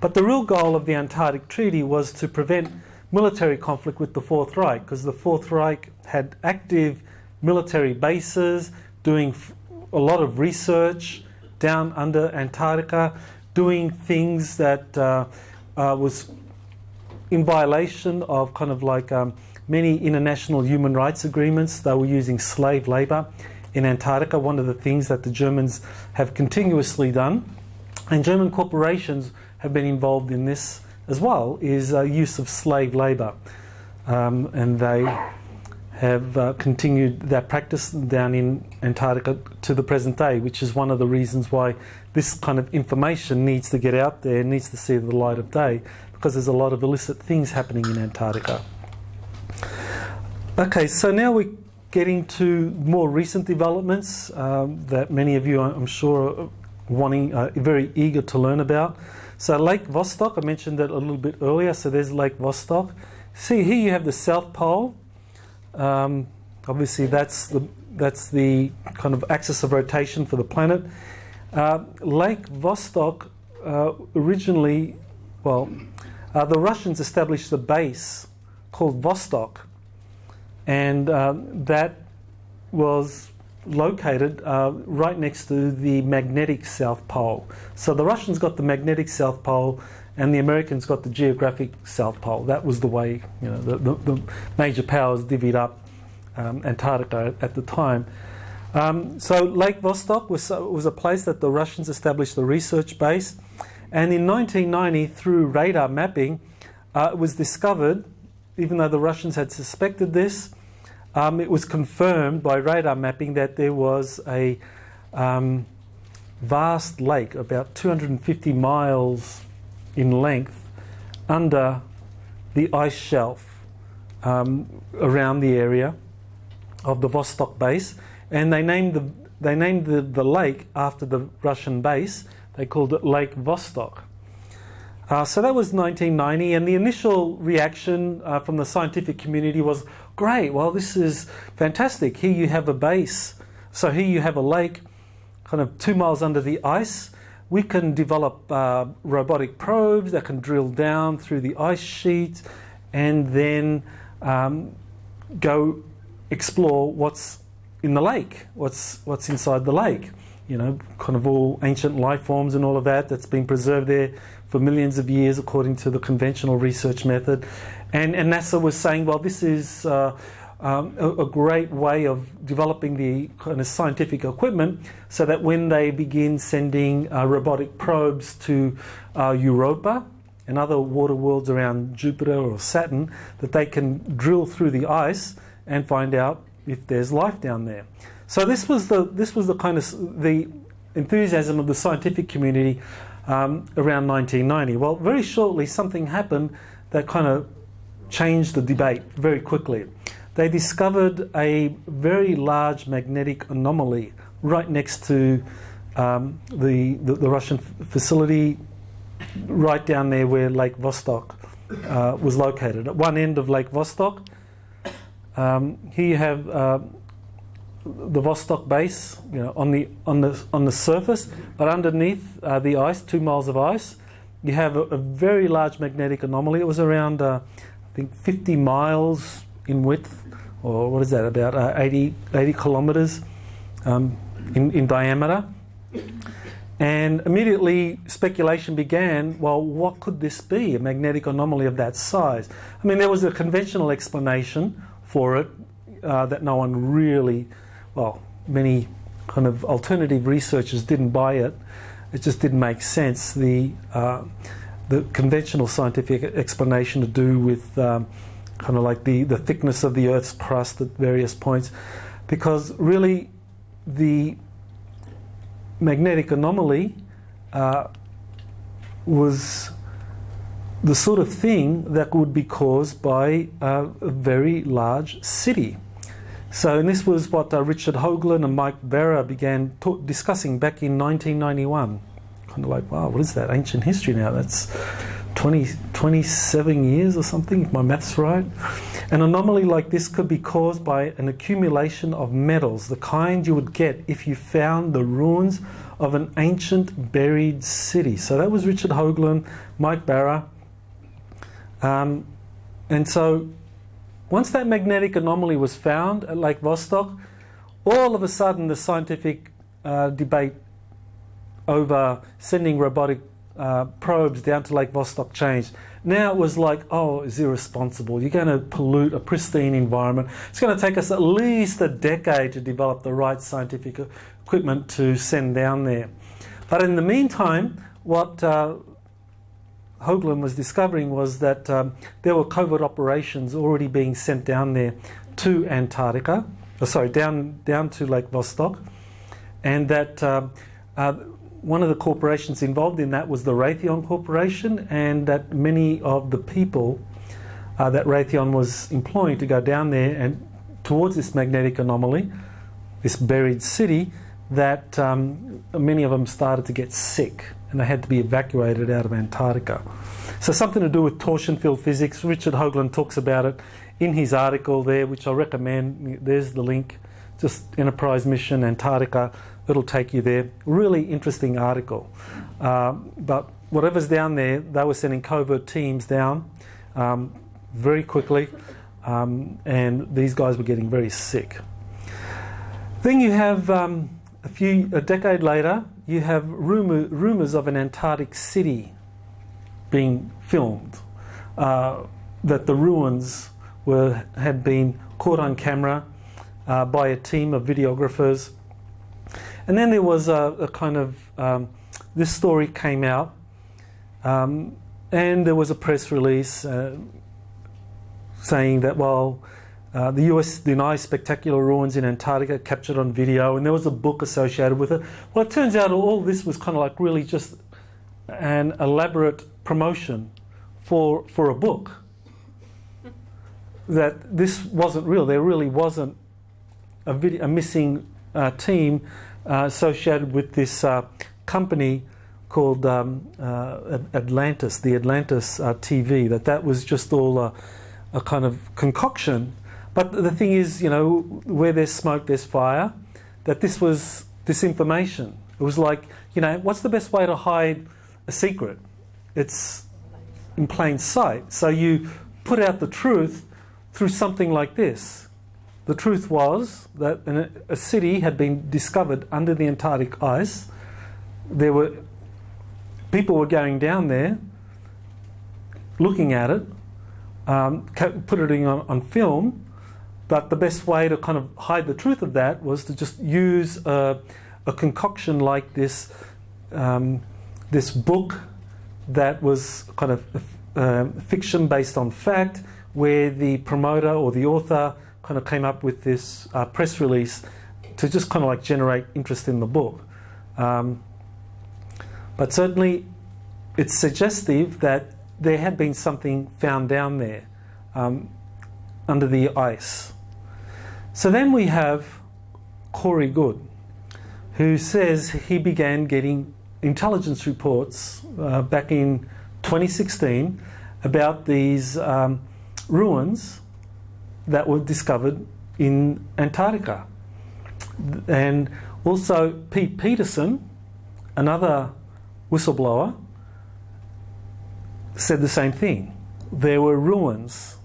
But the real goal of the Antarctic Treaty was to prevent military conflict with the Fourth Reich, because the Fourth Reich had active military bases doing a lot of research down under Antarctica, doing things that was in violation of kind of like many international human rights agreements. They were using slave labour in Antarctica, one of the things that the Germans have continuously done. And German corporations have been involved in this as well, is use of slave labour. And they have continued that practice down in Antarctica to the present day, which is one of the reasons why this kind of information needs to get out there, needs to see the light of day, because there's a lot of illicit things happening in Antarctica. Okay, so now we're getting to more recent developments that many of you, I'm sure, are very eager to learn about. So Lake Vostok, I mentioned that a little bit earlier, so there's Lake Vostok. See, here you have the South Pole. Obviously that's the kind of axis of rotation for the planet. Lake Vostok originally, the Russians established a base called Vostok, and that was located right next to the magnetic South Pole. So the Russians got the magnetic South Pole, and the Americans got the geographic South Pole. That was the way the major powers divvied up Antarctica at the time. So Lake Vostok was a place that the Russians established a research base, and in 1990, through radar mapping, it was discovered, even though the Russians had suspected this, it was confirmed by radar mapping that there was a vast lake, about 250 miles in length, under the ice shelf around the area of the Vostok base, and they named the lake after the Russian base. They called it Lake Vostok. So that was 1990, and the initial reaction from the scientific community was, great, well, this is fantastic. Here you have a base. So here you have a lake kind of 2 miles under the ice. We can develop robotic probes that can drill down through the ice sheet and then go explore what's in the lake, what's inside the lake. You know, kind of all ancient life forms and all of that's been preserved there for millions of years according to the conventional research method. And NASA was saying, well, this is a great way of developing the kind of scientific equipment so that when they begin sending robotic probes to Europa and other water worlds around Jupiter or Saturn, that they can drill through the ice and find out if there's life down there. So this was the kind of the enthusiasm of the scientific community around 1990. Well, very shortly something happened that kind of changed the debate very quickly. They discovered a very large magnetic anomaly right next to the Russian facility, right down there where Lake Vostok was located. At one end of Lake Vostok, here you have the Vostok base, you know, on the surface, but underneath the ice, 2 miles of ice, you have a very large magnetic anomaly. It was around, I think, 50 miles in width, or what is that, about 80 kilometres in diameter. And immediately speculation began, well, what could this be, a magnetic anomaly of that size? I mean, there was a conventional explanation for it that no one really, well, many kind of alternative researchers didn't buy it. It just didn't make sense. The conventional scientific explanation to do with kind of like the thickness of the Earth's crust at various points, because really the magnetic anomaly was the sort of thing that would be caused by a very large city. So, and this was what Richard Hoagland and Mike Barra began discussing back in 1991. Kind of like, wow, what is that? Ancient history now. That's 27 years or something, if my math's right. An anomaly like this could be caused by an accumulation of metals, the kind you would get if you found the ruins of an ancient buried city. So that was Richard Hoagland, Mike Barra. And so once that magnetic anomaly was found at Lake Vostok, all of a sudden the scientific debate over sending robotic probes down to Lake Vostok changed. Now it was like, oh, it's irresponsible. You're going to pollute a pristine environment. It's going to take us at least a decade to develop the right scientific equipment to send down there. But in the meantime, what Hoagland was discovering was that there were covert operations already being sent down there to Antarctica, down to Lake Vostok, and that one of the corporations involved in that was the Raytheon Corporation, and that many of the people that Raytheon was employing to go down there and towards this magnetic anomaly, this buried city, that many of them started to get sick and they had to be evacuated out of Antarctica. So something to do with torsion field physics. Richard Hoagland talks about it in his article there, which I recommend. There's the link, just Enterprise Mission Antarctica. It'll take you there. Really interesting article. But whatever's down there, they were sending covert teams down very quickly, and these guys were getting very sick. Then you have a decade later, you have rumours of an Antarctic city being filmed, that the ruins had been caught on camera by a team of videographers. And then there was a kind of, this story came out, and there was a press release saying that, well, the US denies spectacular ruins in Antarctica captured on video, and there was a book associated with it. Well, it turns out all this was kind of like really just an elaborate promotion for a book. That this wasn't real. There really wasn't a missing team associated with this company called Atlantis, the Atlantis TV. That was just all a kind of concoction. But the thing is, you know, where there's smoke, there's fire. That this was disinformation. It was like, you know, what's the best way to hide a secret? It's in plain sight. So you put out the truth through something like this. the truth was that a city had been discovered under the Antarctic ice. People were going down there, looking at it, put it on film, but the best way to kind of hide the truth of that was to just use a concoction like this book that was kind of fiction based on fact, where the promoter or the author kind of came up with this press release to just kind of like generate interest in the book. But certainly it's suggestive that there had been something found down there under the ice. So then we have Corey Good, who says he began getting intelligence reports back in 2016 about these ruins that were discovered in Antarctica. And also Pete Peterson, another whistleblower, said the same thing. There were ruins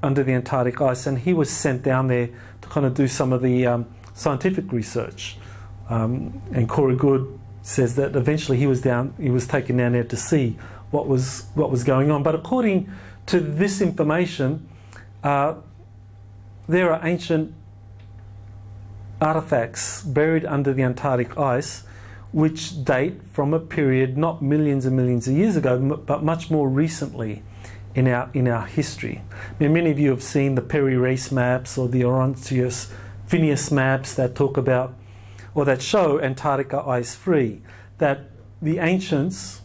under the Antarctic ice, and he was sent down there to kind of do some of the scientific research. And Corey Good says that eventually he was taken down there to see what was going on. But according to this information, there are ancient artifacts buried under the Antarctic ice which date from a period not millions and millions of years ago, but much more recently in our history. I mean, many of you have seen the Perry Race maps or the Orontius Phineas maps that talk about, or that show Antarctica ice-free, that the ancients,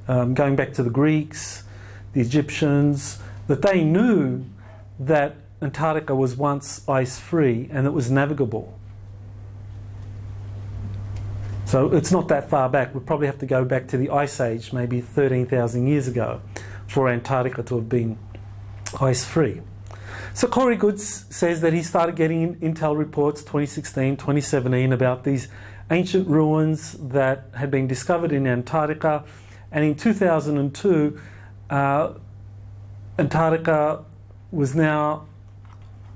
going back to the Greeks, the Egyptians, that they knew that Antarctica was once ice-free and it was navigable. So it's not that far back. We probably have to go back to the Ice Age, maybe 13,000 years ago, for Antarctica to have been ice-free. So Corey Goods says that he started getting intel reports 2016, 2017 about these ancient ruins that had been discovered in Antarctica. And in 2002, Antarctica was now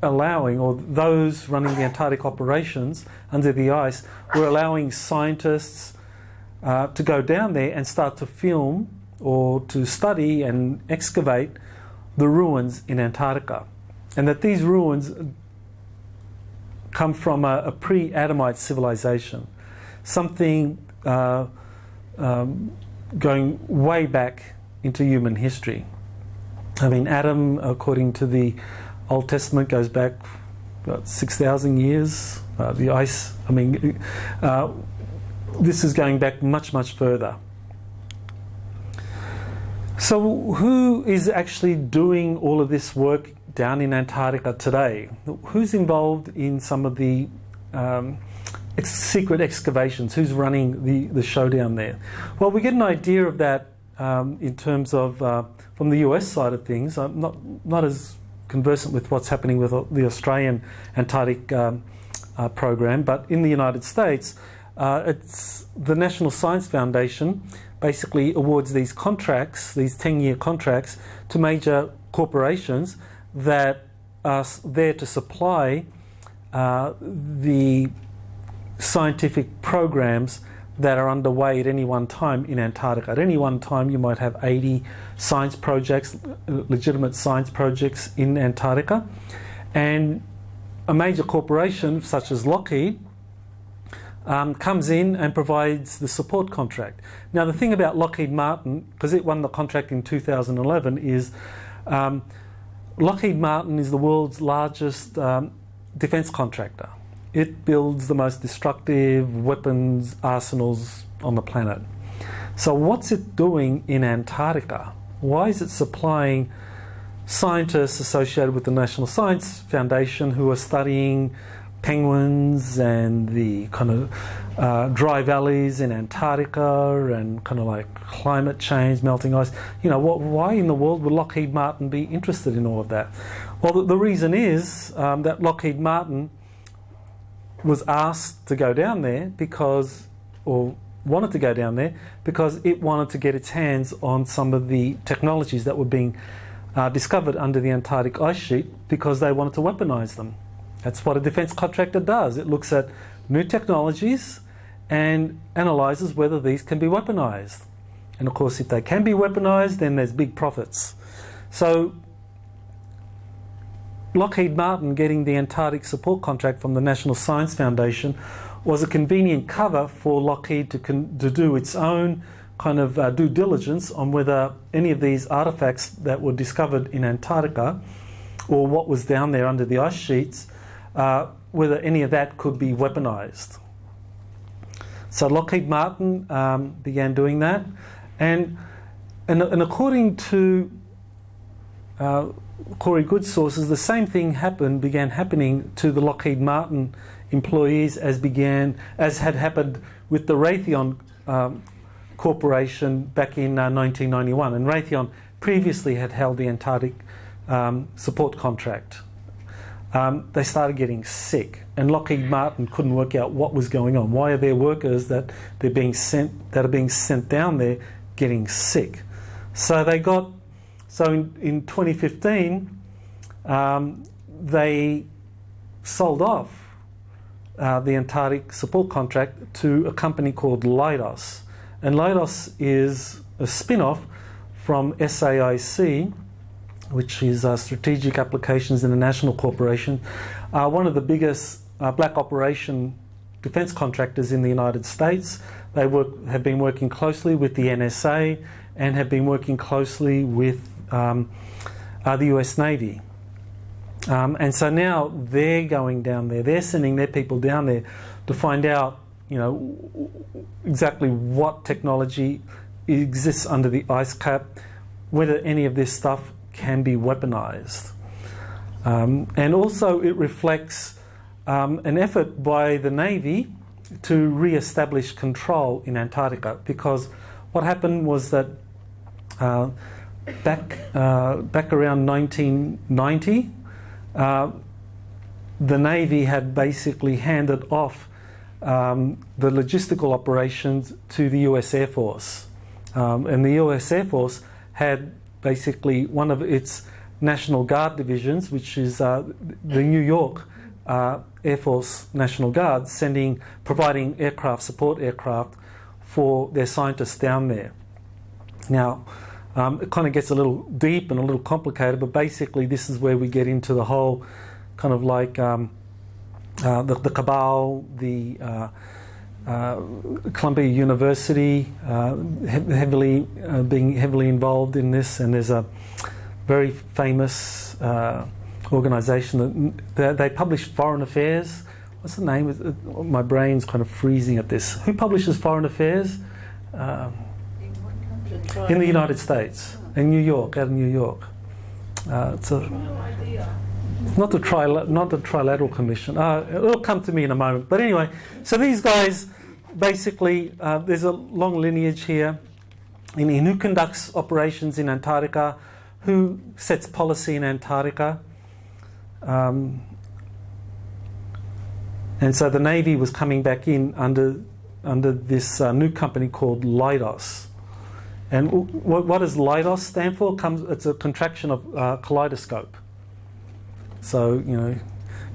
allowing, or those running the Antarctic operations under the ice were allowing scientists to go down there and start to film or to study and excavate the ruins in Antarctica. And that these ruins come from a pre-Adamite civilization, something going way back into human history. I mean, Adam, according to the Old Testament, goes back about 6,000 years. The ice, I mean, this is going back much, much further. So who is actually doing all of this work down in Antarctica today? Who's involved in some of the secret excavations? Who's running the show down there? Well, we get an idea of that in terms of from the US side of things. I'm not as conversant with what's happening with the Australian Antarctic program, but in the United States, it's the National Science Foundation basically awards these contracts, these 10-year contracts, to major corporations that are there to supply the scientific programs that are underway at any one time in Antarctica. At any one time, you might have 80 science projects, legitimate science projects in Antarctica. And a major corporation, such as Lockheed, comes in and provides the support contract. Now, the thing about Lockheed Martin, because it won the contract in 2011, is Lockheed Martin is the world's largest defence contractor. It builds the most destructive weapons arsenals on the planet. So what's it doing in Antarctica? Why is it supplying scientists associated with the National Science Foundation who are studying penguins and the kind of dry valleys in Antarctica and kind of like climate change, melting ice? You know, why in the world would Lockheed Martin be interested in all of that? Well, the reason is that Lockheed Martin was asked to go down there because, or wanted to go down there because it wanted to get its hands on some of the technologies that were being discovered under the Antarctic ice sheet, because they wanted to weaponize them. That's what a defence contractor does. It looks at new technologies and analyses whether these can be weaponised. And of course, if they can be weaponised, then there's big profits. So Lockheed Martin getting the Antarctic support contract from the National Science Foundation was a convenient cover for Lockheed to do its own kind of due diligence on whether any of these artefacts that were discovered in Antarctica, or what was down there under the ice sheets, whether any of that could be weaponised. So Lockheed Martin began doing that, and according to Corey Good's sources, the same thing began happening to the Lockheed Martin employees as had happened with the Raytheon Corporation back in 1991. And Raytheon previously had held the Antarctic support contract. They started getting sick, and Lockheed Martin couldn't work out what was going on. Why are their workers that are being sent down there getting sick? So in 2015, they sold off the Antarctic support contract to a company called Leidos. And Leidos is a spin-off from SAIC, which is Strategic Applications International Corporation, one of the biggest black operation defence contractors in the United States. They have been working closely with the NSA and have been working closely with the US Navy. And so now they're going down there, they're sending their people down there to find out, exactly what technology exists under the ice cap, whether any of this stuff can be weaponised. And also it reflects an effort by the Navy to re-establish control in Antarctica, because what happened was that back around 1990, the Navy had basically handed off the logistical operations to the US Air Force. And the US Air Force had basically one of its National Guard divisions, which is the New York Air Force National Guard, providing support aircraft for their scientists down there. Now, it kind of gets a little deep and a little complicated, but basically this is where we get into the whole kind of like the cabal, the Columbia University being heavily involved in this, and there's a very famous organisation that they publish Foreign Affairs. What's the name? My brain's kind of freezing at this. Who publishes Foreign Affairs? In the United States, in New York, out of New York. It's not the Trilateral Commission. It'll come to me in a moment. But anyway, so these guys, basically, there's a long lineage here in who conducts operations in Antarctica, who sets policy in Antarctica. And so the Navy was coming back in under this new company called Leidos. And what does Leidos stand for? It's a contraction of kaleidoscope. So,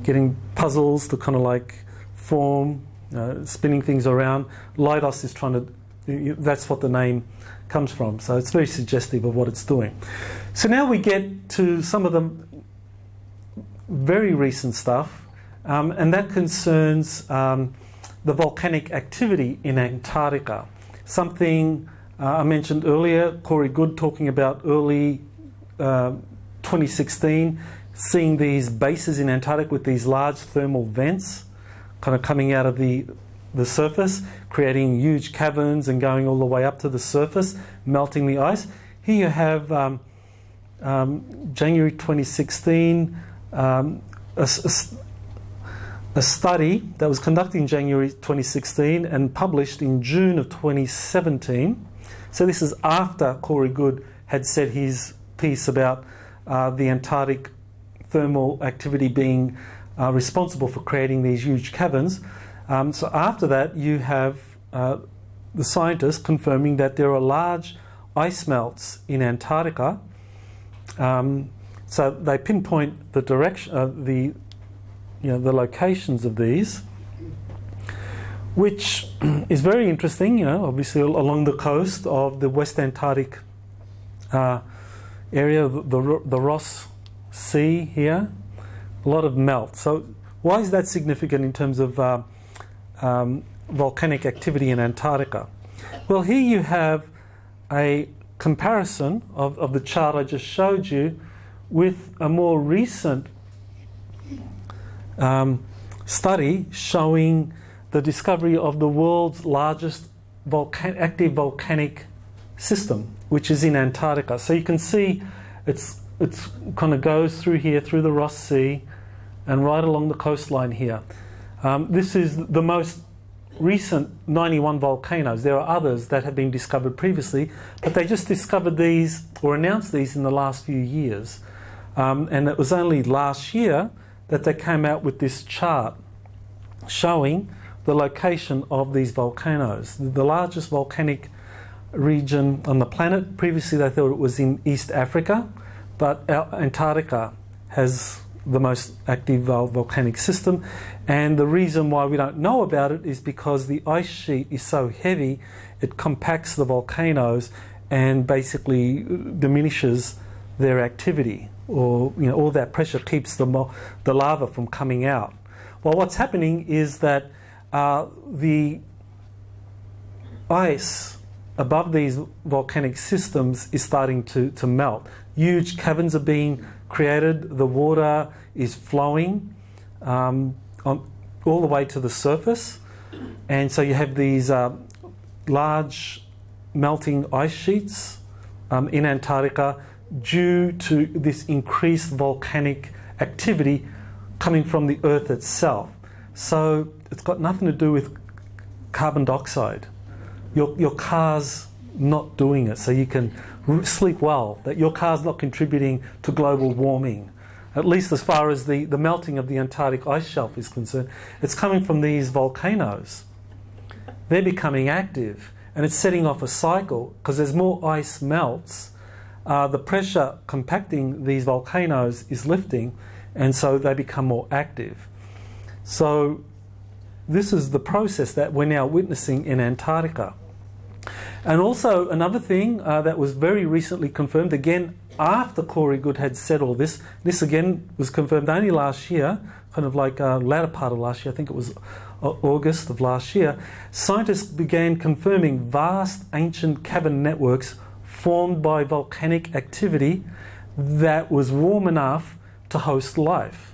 getting puzzles to kind of like form, spinning things around. Leidos is that's what the name comes from. So it's very suggestive of what it's doing. So now we get to some of the very recent stuff, and that concerns the volcanic activity in Antarctica. Something I mentioned earlier, Corey Good talking about early 2016, seeing these bases in Antarctica with these large thermal vents kind of coming out of the surface, creating huge caverns and going all the way up to the surface, melting the ice. Here you have January 2016, a study that was conducted in January 2016 and published in June of 2017. So this is after Corey Good had said his piece about the Antarctic thermal activity being responsible for creating these huge caverns. So after that, you have the scientists confirming that there are large ice melts in Antarctica. So they pinpoint the direction, the locations of these, which is very interesting. Obviously along the coast of the West Antarctic area, the Ross Sea here, a lot of melt. So why is that significant in terms of volcanic activity in Antarctica? Well, here you have a comparison of the chart I just showed you with a more recent study showing the discovery of the world's largest active volcanic system, which is in Antarctica. So you can see it's kind of goes through here, through the Ross Sea, and right along the coastline here. This is the most recent 91 volcanoes. There are others that have been discovered previously, but they just discovered these or announced these in the last few years. And it was only last year that they came out with this chart showing the location of these volcanoes. The largest volcanic region on the planet. Previously they thought it was in East Africa, but Antarctica has the most active volcanic system, and the reason why we don't know about it is because the ice sheet is so heavy it compacts the volcanoes and basically diminishes their activity, or all that pressure keeps the lava from coming out. Well, what's happening is that the ice above these volcanic systems is starting to melt. Huge caverns are being created. The water is flowing all the way to the surface, and so you have these large melting ice sheets in Antarctica due to this increased volcanic activity coming from the Earth itself. So it's got nothing to do with carbon dioxide. Your car's not doing it, so you can sleep well, that your car's not contributing to global warming, at least as far as the melting of the Antarctic ice shelf is concerned. It's coming from these volcanoes. They're becoming active, and it's setting off a cycle, because as more ice melts, the pressure compacting these volcanoes is lifting, and so they become more active. So this is the process that we're now witnessing in Antarctica. And also another thing that was very recently confirmed, again after Corey Goode had said all this again was confirmed only last year, kind of like latter part of last year, I think it was August of last year. Scientists began confirming vast ancient cavern networks formed by volcanic activity that was warm enough to host life.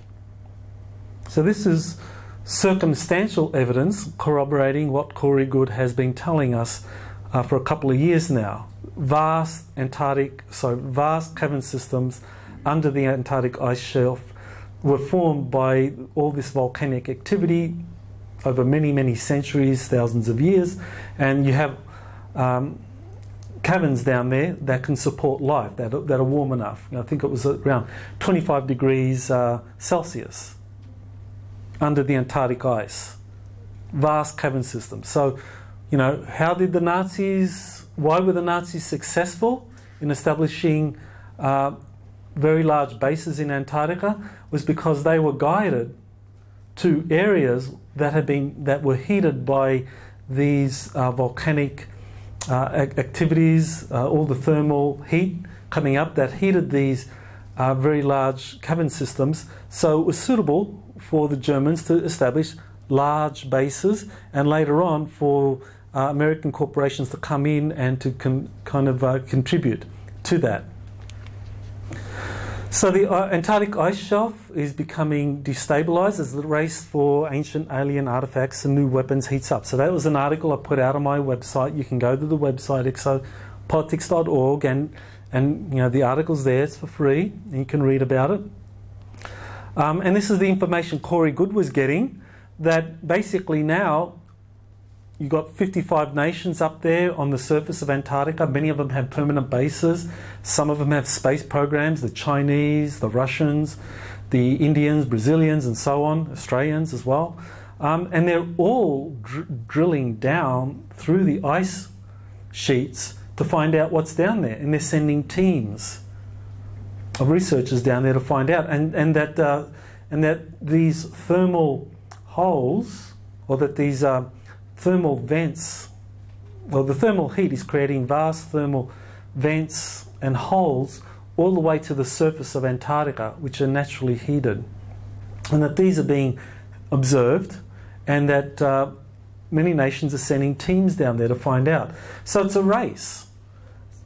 So this is circumstantial evidence corroborating what Corey Goode has been telling us for a couple of years now. Vast cavern systems under the Antarctic ice shelf were formed by all this volcanic activity over many, many centuries, thousands of years, and you have caverns down there that can support life, that are warm enough. I think it was around 25 degrees Celsius under the Antarctic ice. Vast cavern systems. So, why were the Nazis successful in establishing very large bases in Antarctica? Was because they were guided to areas that were heated by these volcanic activities, all the thermal heat coming up that heated these very large cavern systems. So it was suitable for the Germans to establish large bases, and later on for American corporations to come in and to contribute to that. So the Antarctic ice shelf is becoming destabilised as the race for ancient alien artefacts and new weapons heats up. So that was an article I put out on my website. You can go to the website exopolitics.org and the article's there. It's for free and you can read about it. And this is the information Corey Goode was getting, that basically now you've got 55 nations up there on the surface of Antarctica. Many of them have permanent bases. Some of them have space programs, the Chinese, the Russians, the Indians, Brazilians, and so on, Australians as well. And they're all drilling down through the ice sheets to find out what's down there. And they're sending teams of researchers down there to find out. And that and that these thermal holes, or that these thermal vents, well, the thermal heat is creating vast thermal vents and holes all the way to the surface of Antarctica, which are naturally heated, and that these are being observed, and that many nations are sending teams down there to find out. So it's a race.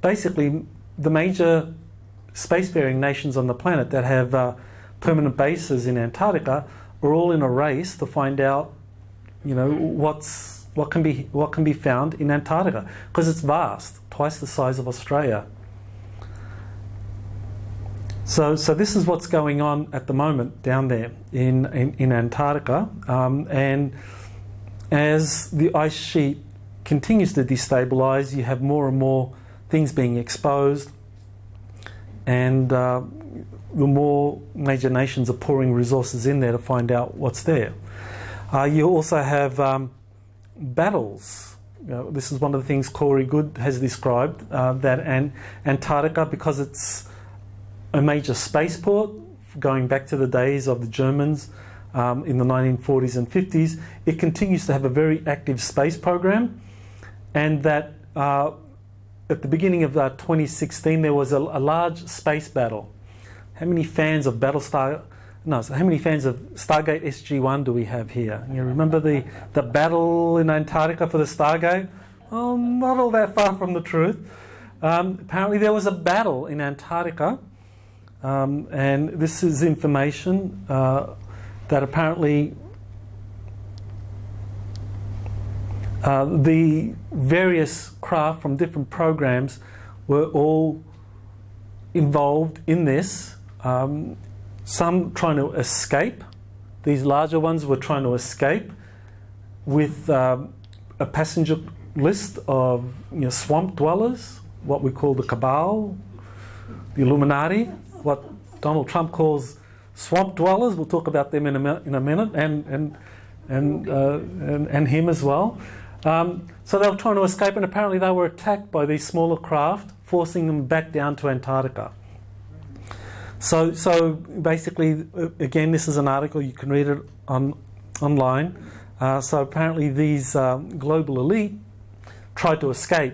Basically, the major spacefaring nations on the planet that have permanent bases in Antarctica are all in a race to find out, you know, what can be found in Antarctica, because it's vast, twice the size of Australia. So this is what's going on at the moment down there in Antarctica, and as the ice sheet continues to destabilise, you have more and more things being exposed, and the more major nations are pouring resources in there to find out what's there. You also have battles. You know, this is one of the things Corey Good has described, that Antarctica, because it's a major spaceport, going back to the days of the Germans in the 1940s and 50s, it continues to have a very active space program, and that at the beginning of 2016 there was a large space battle. How many fans of Battlestar? No, so how many fans of Stargate SG-1 do we have here? You remember the battle in Antarctica for the Stargate? Oh, not all that far from the truth. Apparently there was a battle in Antarctica, and this is information that apparently the various craft from different programs were all involved in this. Some trying to escape. These larger ones were trying to escape with a passenger list of, you know, swamp dwellers, what we call the cabal, the Illuminati, what Donald Trump calls swamp dwellers. We'll talk about them in a minute, and him as well. So they were trying to escape, and apparently they were attacked by these smaller craft, forcing them back down to Antarctica. So basically, again, this is an article, you can read it online. So apparently these global elite tried to escape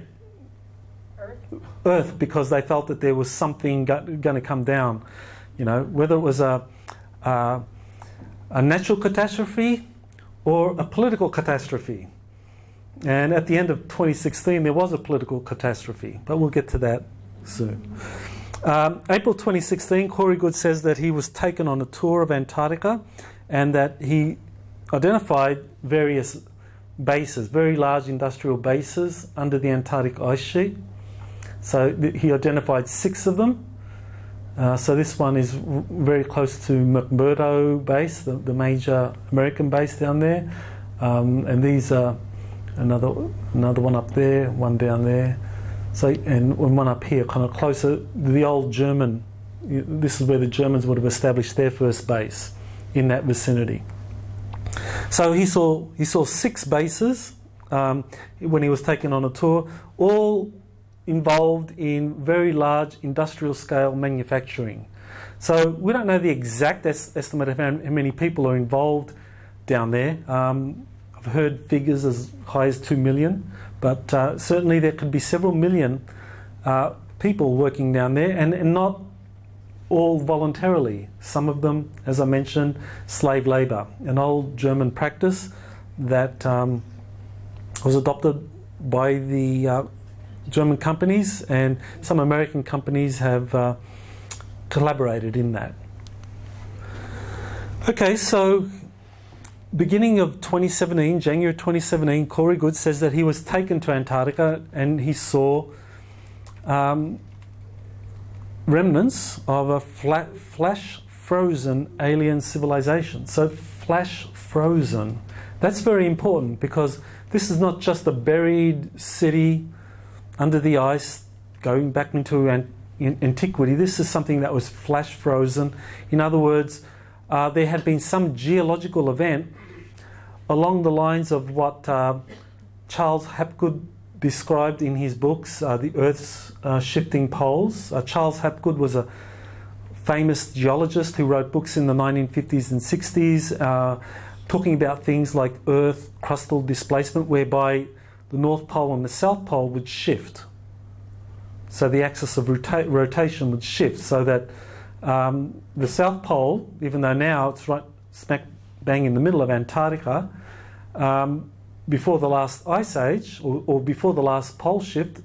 Earth because they felt that there was something going to come down. You know, whether it was a natural catastrophe or a political catastrophe. And at the end of 2016, there was a political catastrophe, but we'll get to that soon. April 2016, Corey Good says that he was taken on a tour of Antarctica, and that he identified various bases, very large industrial bases under the Antarctic ice sheet. So he identified 6 of them. So this one is very close to McMurdo base, the major American base down there, and these are another one up there, one down there. So, and one up here, kind of closer to the old German. This is where the Germans would have established their first base, in that vicinity. So he saw 6 bases when he was taken on a tour, all involved in very large industrial scale manufacturing. So we don't know the exact estimate of how many people are involved down there. I've heard figures as high as 2 million, but certainly there could be several million people working down there, and not all voluntarily. Some of them, as I mentioned, slave labour, an old German practice that was adopted by the German companies, and some American companies have collaborated in that. Okay, so beginning of 2017, January 2017, Corey Good says that he was taken to Antarctica and he saw remnants of a flash frozen alien civilization. So flash frozen. That's very important, because this is not just a buried city under the ice going back into antiquity. This is something that was flash frozen. In other words, there had been some geological event along the lines of what Charles Hapgood described in his books, The Earth's Shifting Poles. Charles Hapgood was a famous geologist who wrote books in the 1950s and 60s talking about things like Earth crustal displacement, whereby the North Pole and the South Pole would shift. So the axis of rotation would shift, so that the South Pole, even though now it's right smack bang in the middle of Antarctica, before the last ice age, or before the last pole shift,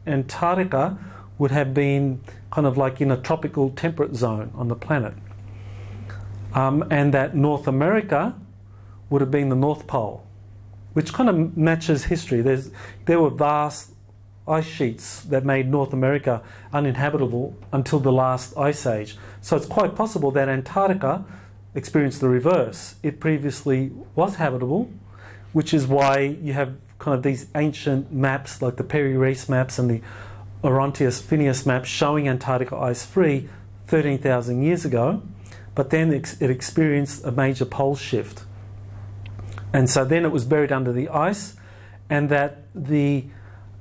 Antarctica would have been kind of like in a tropical temperate zone on the planet. And that North America would have been the North Pole, which kind of matches history. There were vast ice sheets that made North America uninhabitable until the last ice age. So it's quite possible that Antarctica experienced the reverse. It previously was habitable, which is why you have kind of these ancient maps like the Perry-Reese maps and the Orontius-Phineas maps showing Antarctica ice-free 13,000 years ago, but then it experienced a major pole shift. And so then it was buried under the ice, and that the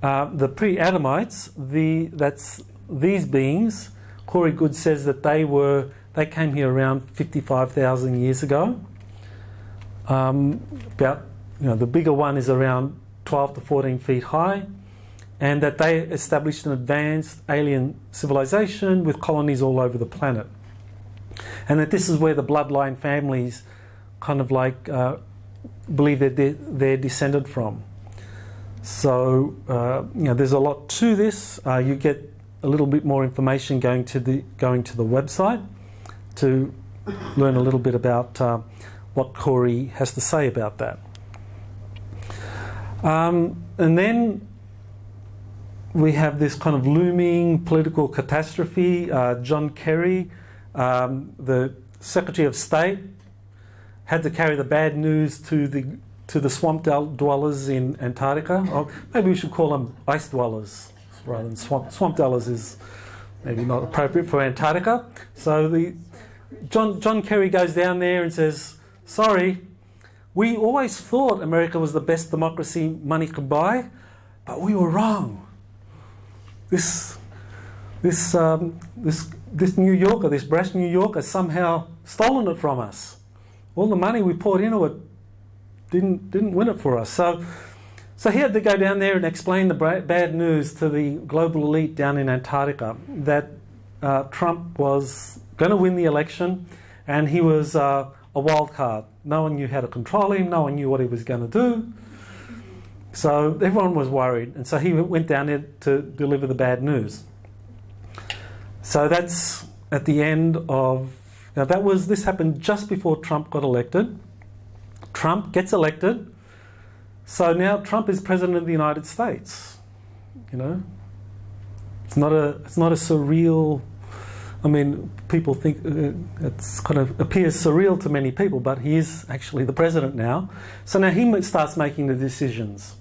pre-Adamites, these beings, Corey Good says that they came here around 55,000 years ago. The bigger one is around 12 to 14 feet high, and that they established an advanced alien civilization with colonies all over the planet. And that this is where the bloodline families kind of like believe that they're descended from. So there's a lot to this. You get a little bit more information going to the website to learn a little bit about what Corey has to say about that. And then we have this kind of looming political catastrophe. John Kerry, the Secretary of State, had to carry the bad news to the swamp dwellers in Antarctica. Or maybe we should call them ice dwellers rather than swamp dwellers is maybe not appropriate for Antarctica. So John Kerry goes down there and says, "Sorry, we always thought America was the best democracy money could buy, but we were wrong. This New Yorker, this brash New Yorker, somehow stolen it from us. All the money we poured into it didn't win it for us." So he had to go down there and explain the bad news to the global elite down in Antarctica, that Trump was going to win the election, and he was a wild card. No one knew how to control him. No one knew what he was going to do. So everyone was worried, and so he went down there to deliver the bad news. So that's at the end of... Now this happened just before Trump got elected. Trump gets elected, so now Trump is president of the United States. You know, it's not a surreal. I mean, people think it's kind of appears surreal to many people, but he is actually the president now. So now he starts making the decisions.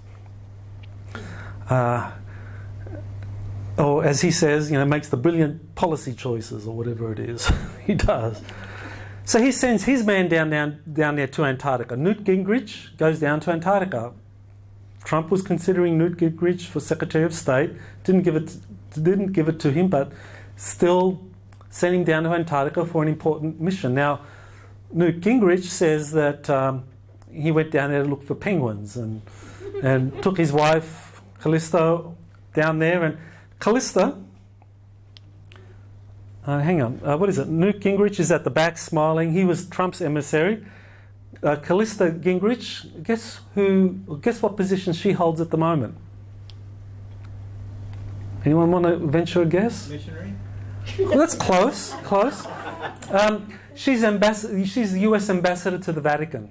Or as he says, makes the brilliant policy choices or whatever it is he does. So he sends his man down there to Antarctica. Newt Gingrich goes down to Antarctica. Trump was considering Newt Gingrich for Secretary of State. Didn't give it to him, but still sent him down to Antarctica for an important mission. Now, Newt Gingrich says that he went down there to look for penguins and took his wife Callisto down there. And Callista, hang on, what is it? Newt Gingrich is at the back smiling. He was Trump's emissary. Callista Gingrich, guess what position she holds at the moment? Anyone want to venture a guess? Missionary? Well, that's close. She's the US ambassador to the Vatican.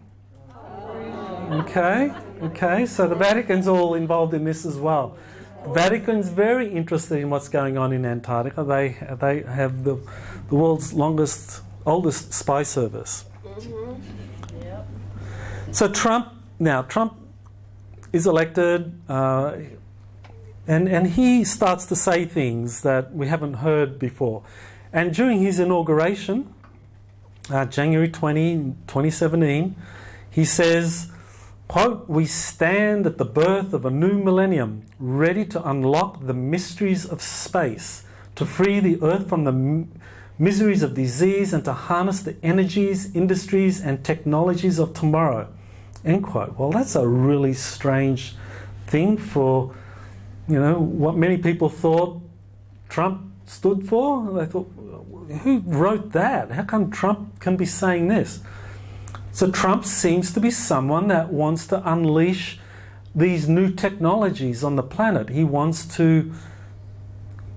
Okay, so the Vatican's all involved in this as well. The Vatican's very interested in what's going on in Antarctica. They have the world's oldest spy service. Mm-hmm. Yep. So Trump is elected, and he starts to say things that we haven't heard before. And during his inauguration, January 20, 2017, he says, quote, "We stand at the birth of a new millennium, ready to unlock the mysteries of space, to free the Earth from the miseries of disease and to harness the energies, industries and technologies of tomorrow. End quote. Well, that's a really strange thing for, what many people thought Trump stood for. They thought, who wrote that? How come Trump can be saying this? So Trump seems to be someone that wants to unleash these new technologies on the planet. He wants to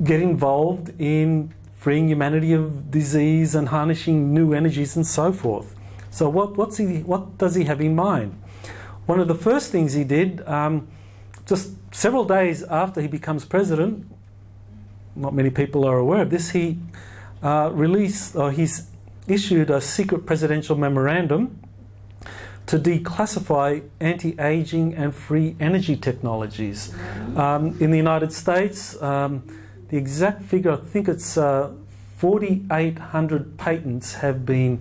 get involved in freeing humanity of disease and harnessing new energies and so forth. So what does he have in mind? One of the first things he did, just several days after he becomes president, not many people are aware of this, he's issued a secret presidential memorandum to declassify anti-aging and free energy technologies. In the United States, the exact figure, I think it's 4,800 patents have been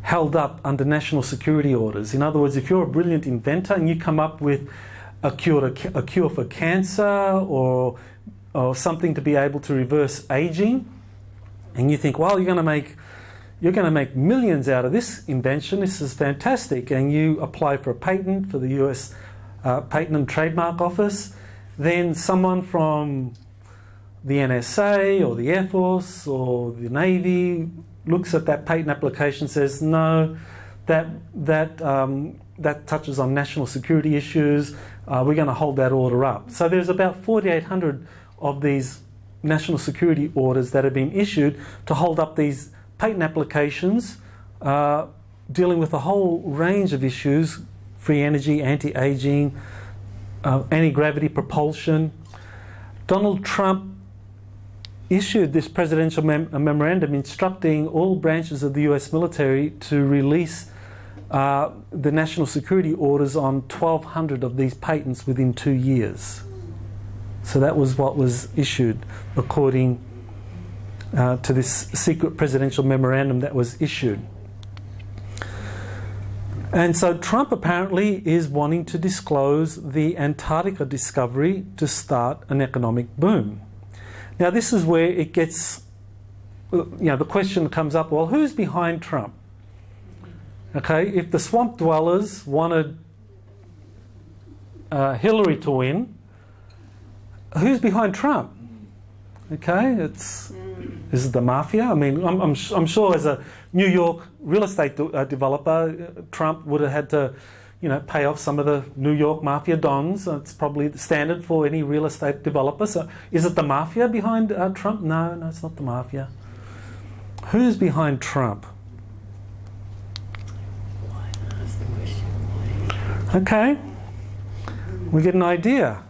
held up under national security orders. In other words, if you're a brilliant inventor and you come up with a cure for cancer or something to be able to reverse aging, and you think, well, you're going to make millions out of this invention, this is fantastic, and you apply for a patent for the US Patent and Trademark Office, then someone from the NSA or the Air Force or the Navy looks at that patent application and says, no, that touches on national security issues, we're going to hold that order up. So there's about 4,800 of these national security orders that have been issued to hold up these patent applications dealing with a whole range of issues: free energy, anti-aging, anti-gravity propulsion. Donald Trump issued this presidential memorandum instructing all branches of the US military to release the national security orders on 1,200 of these patents within 2 years. So that was what was issued according to this secret presidential memorandum that was issued. And so Trump apparently is wanting to disclose the Antarctica discovery to start an economic boom. Now this is where it gets, the question comes up, well, who's behind Trump? Okay, if the swamp dwellers wanted Hillary to win, who's behind Trump? Okay, is it the mafia? I mean, I'm sure as a New York real estate developer, Trump would have had to, pay off some of the New York mafia dons. It's probably the standard for any real estate developer. So, is it the mafia behind Trump? No, it's not the mafia. Who's behind Trump? Okay, we get an idea.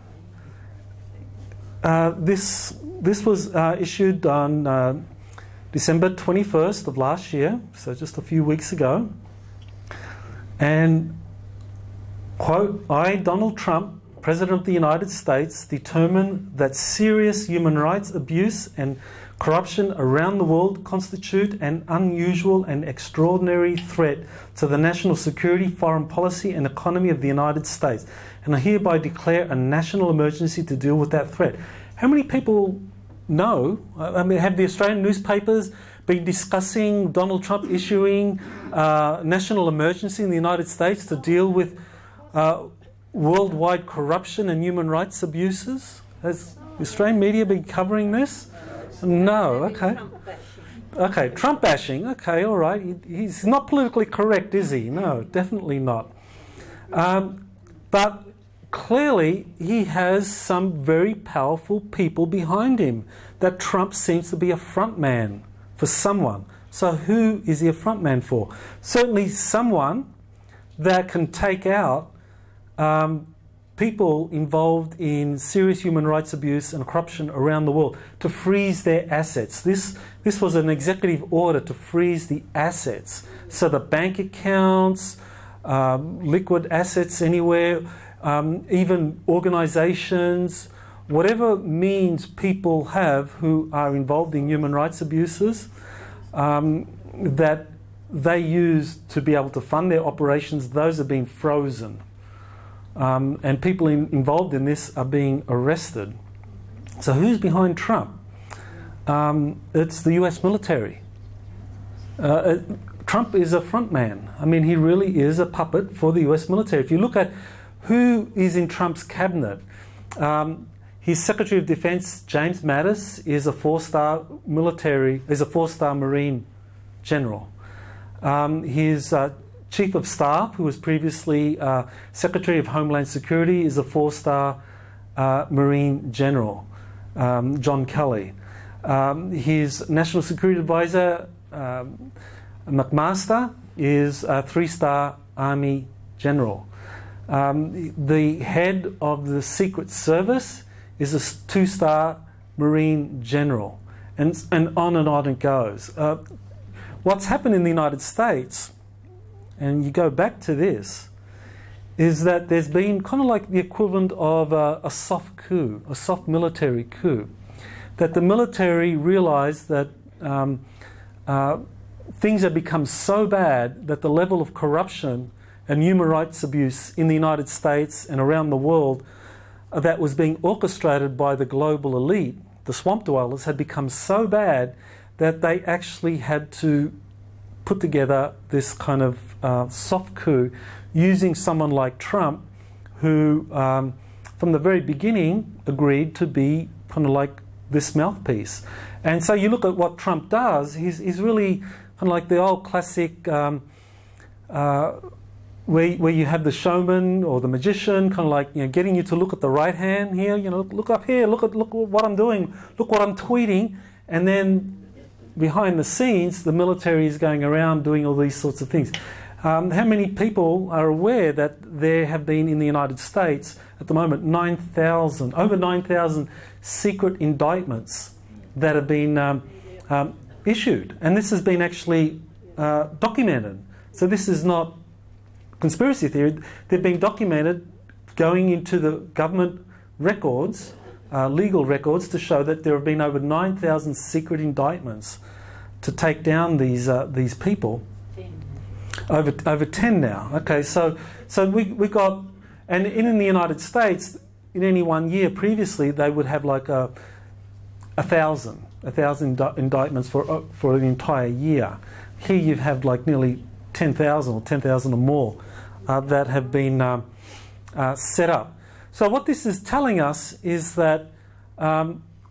This was issued on December 21st of last year, so just a few weeks ago. And, quote, I, Donald Trump, President of the United States, determine that serious human rights abuse and corruption around the world constitute an unusual and extraordinary threat to the national security, foreign policy and economy of the United States. And I hereby declare a national emergency to deal with that threat. How many people know, have the Australian newspapers been discussing Donald Trump issuing national emergency in the United States to deal with worldwide corruption and human rights abuses? Has the Australian media been covering this? No, okay. Okay, Trump bashing, okay, all right. He's not politically correct, is he? No, definitely not. But clearly he has some very powerful people behind him that Trump seems to be a front man for someone. So who is he a front man for? Certainly someone that can take out people involved in serious human rights abuse and corruption around the world, to freeze their assets. This was an executive order to freeze the assets. So the bank accounts, liquid assets anywhere, even organisations, whatever means people have who are involved in human rights abuses, that they use to be able to fund their operations, those are being frozen. And people involved in this are being arrested. So who's behind Trump? It's the US military. Trump is a front man. I mean, he really is a puppet for the US military. If you look at who is in Trump's cabinet, his Secretary of Defense, James Mattis, is a four-star Marine general. His Chief of Staff, who was previously Secretary of Homeland Security, is a four-star Marine general, John Kelly. His National Security Advisor, McMaster, is a three-star Army general. The head of the Secret Service is a two-star Marine general, and on it goes. What's happened in the United States, and you go back to this, is that there's been kind of like the equivalent of a soft coup, a soft military coup, that the military realised that things have become so bad that the level of corruption and human rights abuse in the United States and around the world that was being orchestrated by the global elite, the swamp dwellers, had become so bad that they actually had to put together this kind of soft coup using someone like Trump, who from the very beginning agreed to be kind of like this mouthpiece. And so you look at what Trump does, he's really kind of like the old classic where you have the showman or the magician kind of like, you know, getting you to look at the right hand here, you know, look up here, look what I'm doing, look what I'm tweeting, and then behind the scenes the military is going around doing all these sorts of things. How many people are aware that there have been in the United States at the moment over 9,000 secret indictments that have been issued, and this has been actually documented. So this is not conspiracy theory. They've been documented going into the government records, legal records, to show that there have been over 9,000 secret indictments to take down these people. Over 10 now. Okay, so we got, and in the United States, in any 1 year previously, they would have like a thousand indictments for an entire year. Here you have like nearly 10,000 or 10,000 or more that have been set up. So what this is telling us is that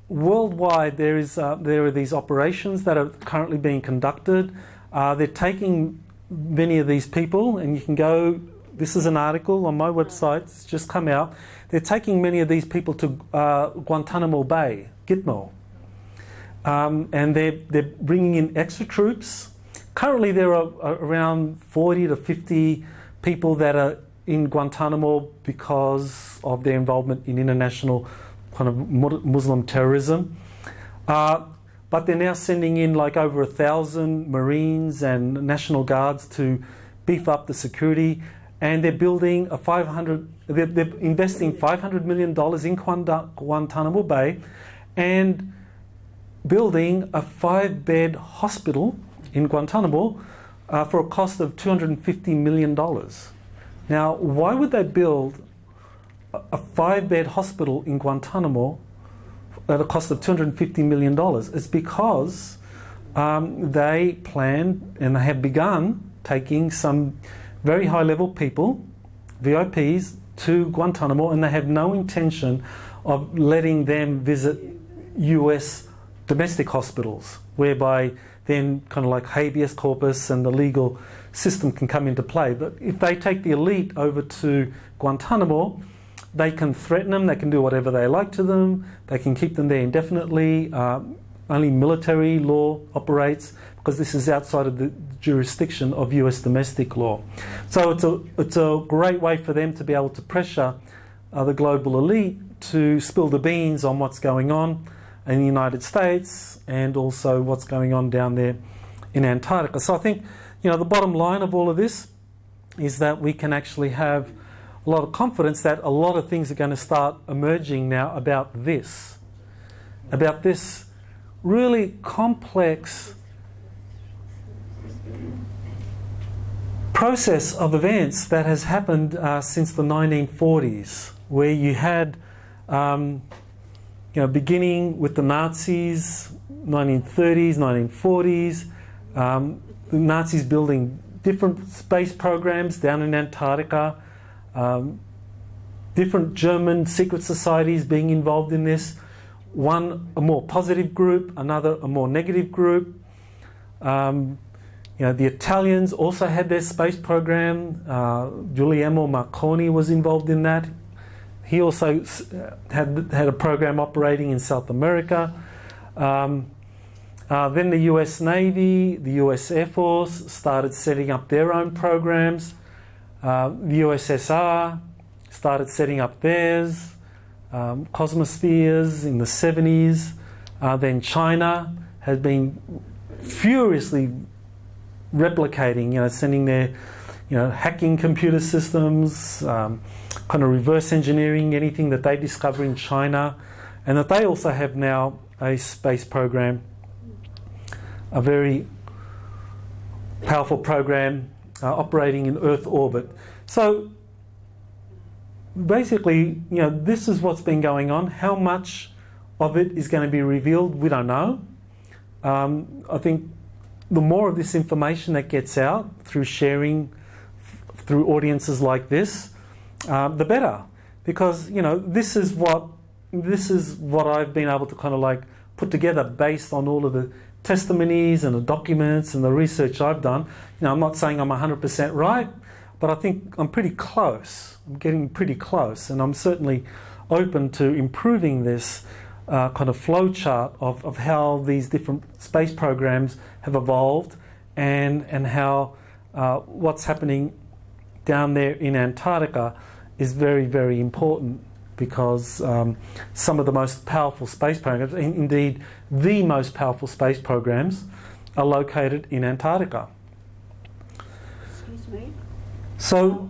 worldwide there are these operations that are currently being conducted. They're taking many of these people, and you can go, this is an article on my website, it's just come out. They're taking many of these people to Guantanamo Bay, Gitmo. And they're bringing in extra troops. Currently there are around 40 to 50 people that are in Guantanamo because of their involvement in international kind of Muslim terrorism. But they're now sending in like over 1,000 Marines and National Guards to beef up the security, and they're building they're investing $500 million in Guantanamo Bay and building a 5-bed hospital in Guantanamo for a cost of $250 million. Now, why would they build a 5-bed hospital in Guantanamo at a cost of $250 million? It's because they plan and they have begun taking some very high-level people, VIPs, to Guantanamo, and they have no intention of letting them visit US domestic hospitals, whereby then kind of like habeas corpus and the legal system can come into play. But if they take the elite over to Guantanamo, they can threaten them, they can do whatever they like to them, they can keep them there indefinitely. Only military law operates, because this is outside of the jurisdiction of US domestic law. So it's a great way for them to be able to pressure the global elite to spill the beans on what's going on in the United States and also what's going on down there in Antarctica. So I think, you know, the bottom line of all of this is that we can actually have a lot of confidence that a lot of things are going to start emerging now about this really complex process of events that has happened since the 1940s, where you had, beginning with the Nazis, 1930s, 1940s, The Nazis building different space programs down in Antarctica, different German secret societies being involved in this. One a more positive group, another a more negative group. The Italians also had their space program. Guglielmo Marconi was involved in that. He also had a program operating in South America. Then the US Navy, the US Air Force started setting up their own programs. The USSR started setting up theirs. Cosmospheres in the 70s. Then China has been furiously replicating, sending their, hacking computer systems, kind of reverse engineering anything that they discover in China, and that they also have now a space program, a very powerful program operating in Earth orbit. So basically, this is what's been going on. How much of it is going to be revealed, we don't know. I think the more of this information that gets out through sharing, through audiences like this, the better. Because, this is what I've been able to kind of like put together based on all of the testimonies and the documents and the research I've done. I'm not saying I'm 100% right, but I think I'm pretty close. I'm getting pretty close, and I'm certainly open to improving this kind of flow chart of how these different space programs have evolved and how what's happening down there in Antarctica is very, very important, because some of the most powerful space programs, indeed the most powerful space programs, are located in Antarctica. Excuse me? So,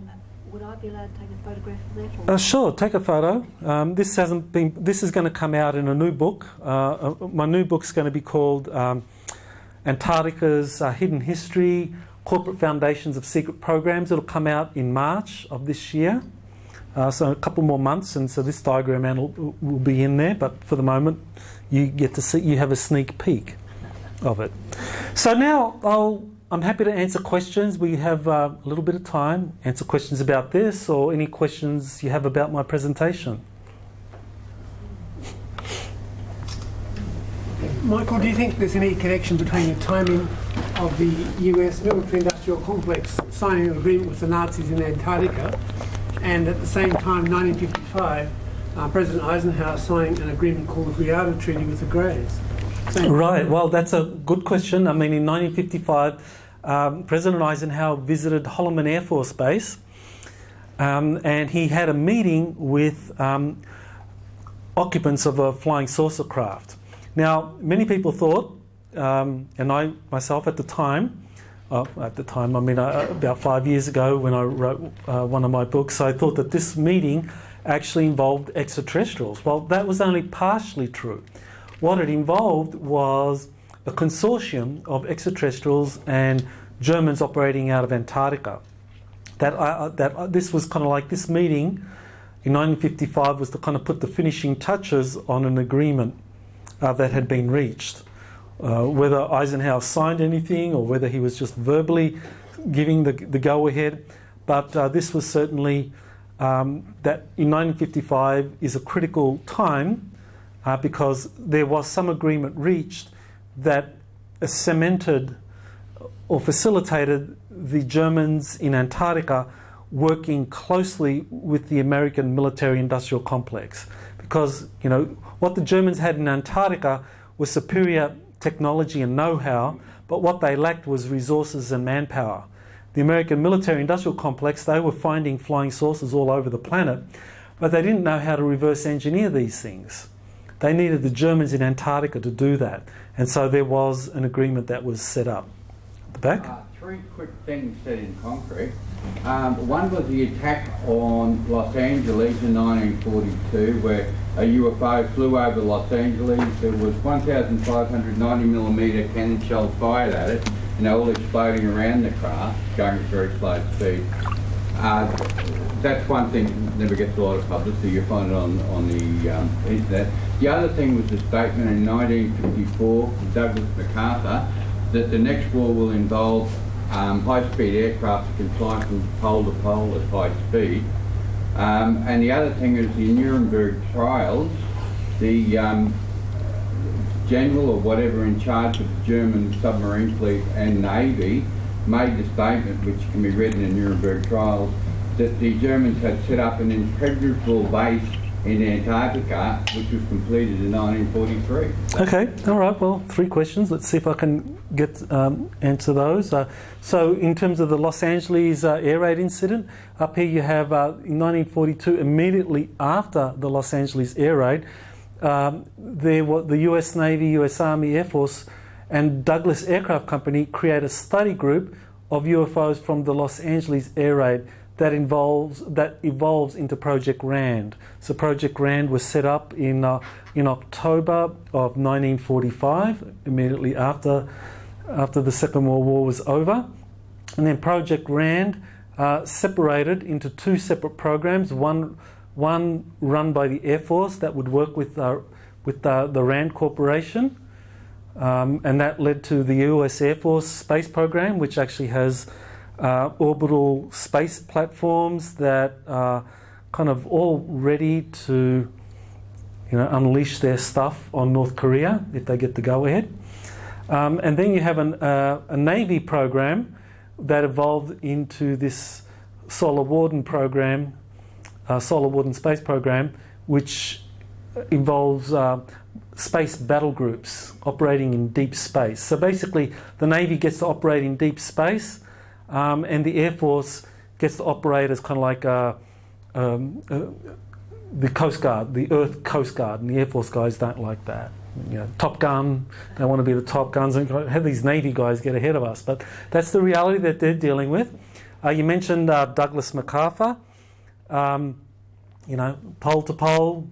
would I be allowed to take a photograph of that? Sure, take a photo. This is going to come out in a new book. My new book's going to be called Antarctica's Hidden History, Corporate Foundations of Secret Programs. It'll come out in March of this year. So a couple more months, and so this diagram will be in there, but for the moment you get to see, you have a sneak peek of it. So now I'm happy to answer questions. We have a little bit of time. Answer questions about this or any questions you have about my presentation. Michael, do you think there's any connection between the timing of the US military-industrial complex signing an agreement with the Nazis in Antarctica and at the same time, 1955, President Eisenhower signing an agreement called the Antarctic Treaty with the Greys? Right, well, that's a good question. I mean, in 1955, President Eisenhower visited Holloman Air Force Base, and he had a meeting with occupants of a flying saucer craft. Now, many people thought, and I myself at the time, I mean about 5 years ago when I wrote one of my books, I thought that this meeting actually involved extraterrestrials. Well, that was only partially true. What it involved was a consortium of extraterrestrials and Germans operating out of Antarctica. This was kind of like this meeting in 1955 was to kind of put the finishing touches on an agreement that had been reached. Whether Eisenhower signed anything or whether he was just verbally giving the go-ahead, but this was certainly that in 1955 is a critical time because there was some agreement reached that cemented or facilitated the Germans in Antarctica working closely with the American military-industrial complex. Because, what the Germans had in Antarctica was superior technology and know-how, but what they lacked was resources and manpower. The American military-industrial complex, they were finding flying saucers all over the planet, but they didn't know how to reverse engineer these things. They needed the Germans in Antarctica to do that, and so there was an agreement that was set up. At the back? Three quick things said in concrete. One was the attack on Los Angeles in 1942, where a UFO flew over Los Angeles. There was 1,590mm cannon shells fired at it, and they were all exploding around the craft, going at very slow speed. That's one thing that never gets a lot of publicity. You find it on the internet. The other thing was a statement in 1954 from Douglas MacArthur, that the next war will involve high-speed aircraft that can fly from pole to pole at high speed. And the other thing is the Nuremberg trials, the general or whatever in charge of the German submarine fleet and navy made the statement, which can be read in the Nuremberg trials, that the Germans had set up an impregnable base in Antarctica, which was completed in 1943. Okay, all right. Well, 3 questions. Let's see if I can answer those. So, in terms of the Los Angeles air raid incident, up here you have in 1942, immediately after the Los Angeles air raid, there were the U.S. Navy, U.S. Army, Air Force, and Douglas Aircraft Company create a study group of UFOs from the Los Angeles air raid that evolves into Project RAND. So Project RAND was set up in October of 1945, immediately after the Second World War was over, and then Project RAND separated into 2 separate programs. One run by the Air Force that would work with the RAND Corporation, and that led to the US Air Force Space Program, which actually has orbital space platforms that are kind of all ready to, unleash their stuff on North Korea if they get the go-ahead. And then you have a Navy program that evolved into this Solar Warden program, Solar Warden Space Program, which involves space battle groups operating in deep space. So basically, the Navy gets to operate in deep space, and the Air Force gets to operate as kind of like the Coast Guard, the Earth Coast Guard, and the Air Force guys don't like that. Top Gun, they want to be the Top Guns, and have these Navy guys get ahead of us. But that's the reality that they're dealing with. You mentioned Douglas MacArthur. Pole to pole,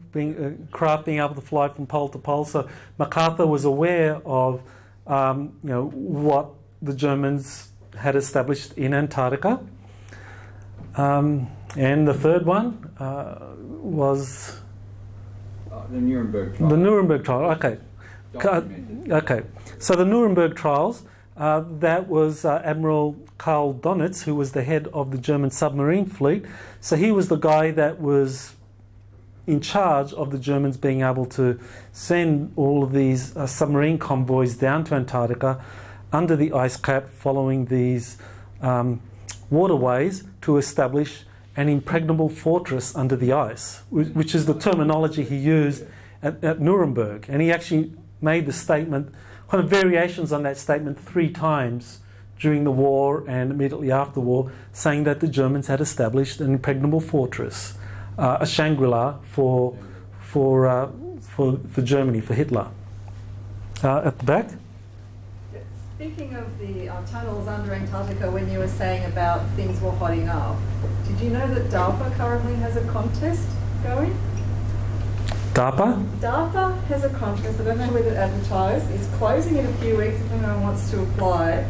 craft being able to fly from pole to pole. So MacArthur was aware of, what the Germans had established in Antarctica. And the third one was the Nuremberg trial. The Nuremberg trial. Okay. Documented. Okay. So the Nuremberg trials. That was Admiral Karl Donitz, who was the head of the German submarine fleet. So he was the guy that was in charge of the Germans being able to send all of these submarine convoys down to Antarctica under the ice cap, following these waterways to establish an impregnable fortress under the ice, which is the terminology he used at Nuremberg. And he actually made the statement, kind of variations on that statement, 3 times during the war and immediately after the war, saying that the Germans had established an impregnable fortress, a Shangri-La for Germany, for Hitler. At the back. Speaking of the tunnels under Antarctica, when you were saying about things were hotting up, did you know that DARPA currently has a contest going? DARPA has a contest, I don't know whether it's advertised, it's closing in a few weeks if anyone wants to apply.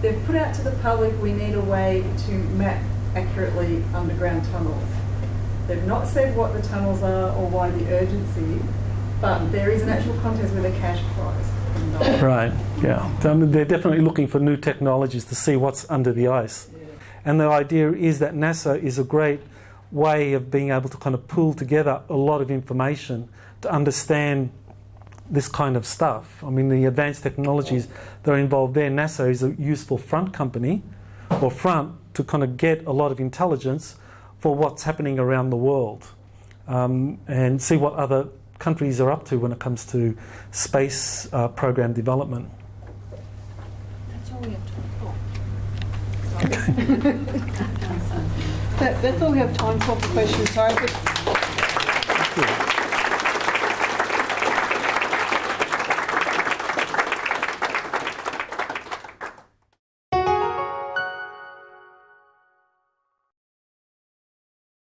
They've put out to the public, we need a way to map accurately underground tunnels. They've not said what the tunnels are or why the urgency, but there is an actual contest with a cash prize. Right, yeah. They're definitely looking for new technologies to see what's under the ice. Yeah. And the idea is that NASA is a great way of being able to kind of pull together a lot of information to understand this kind of stuff. I mean, the advanced technologies that are involved there, NASA is a useful front company, or front, to kind of get a lot of intelligence for what's happening around the world, and see what other countries are up to when it comes to space program development. That's all we have time for. Okay. That's all we have time for questions. Sorry.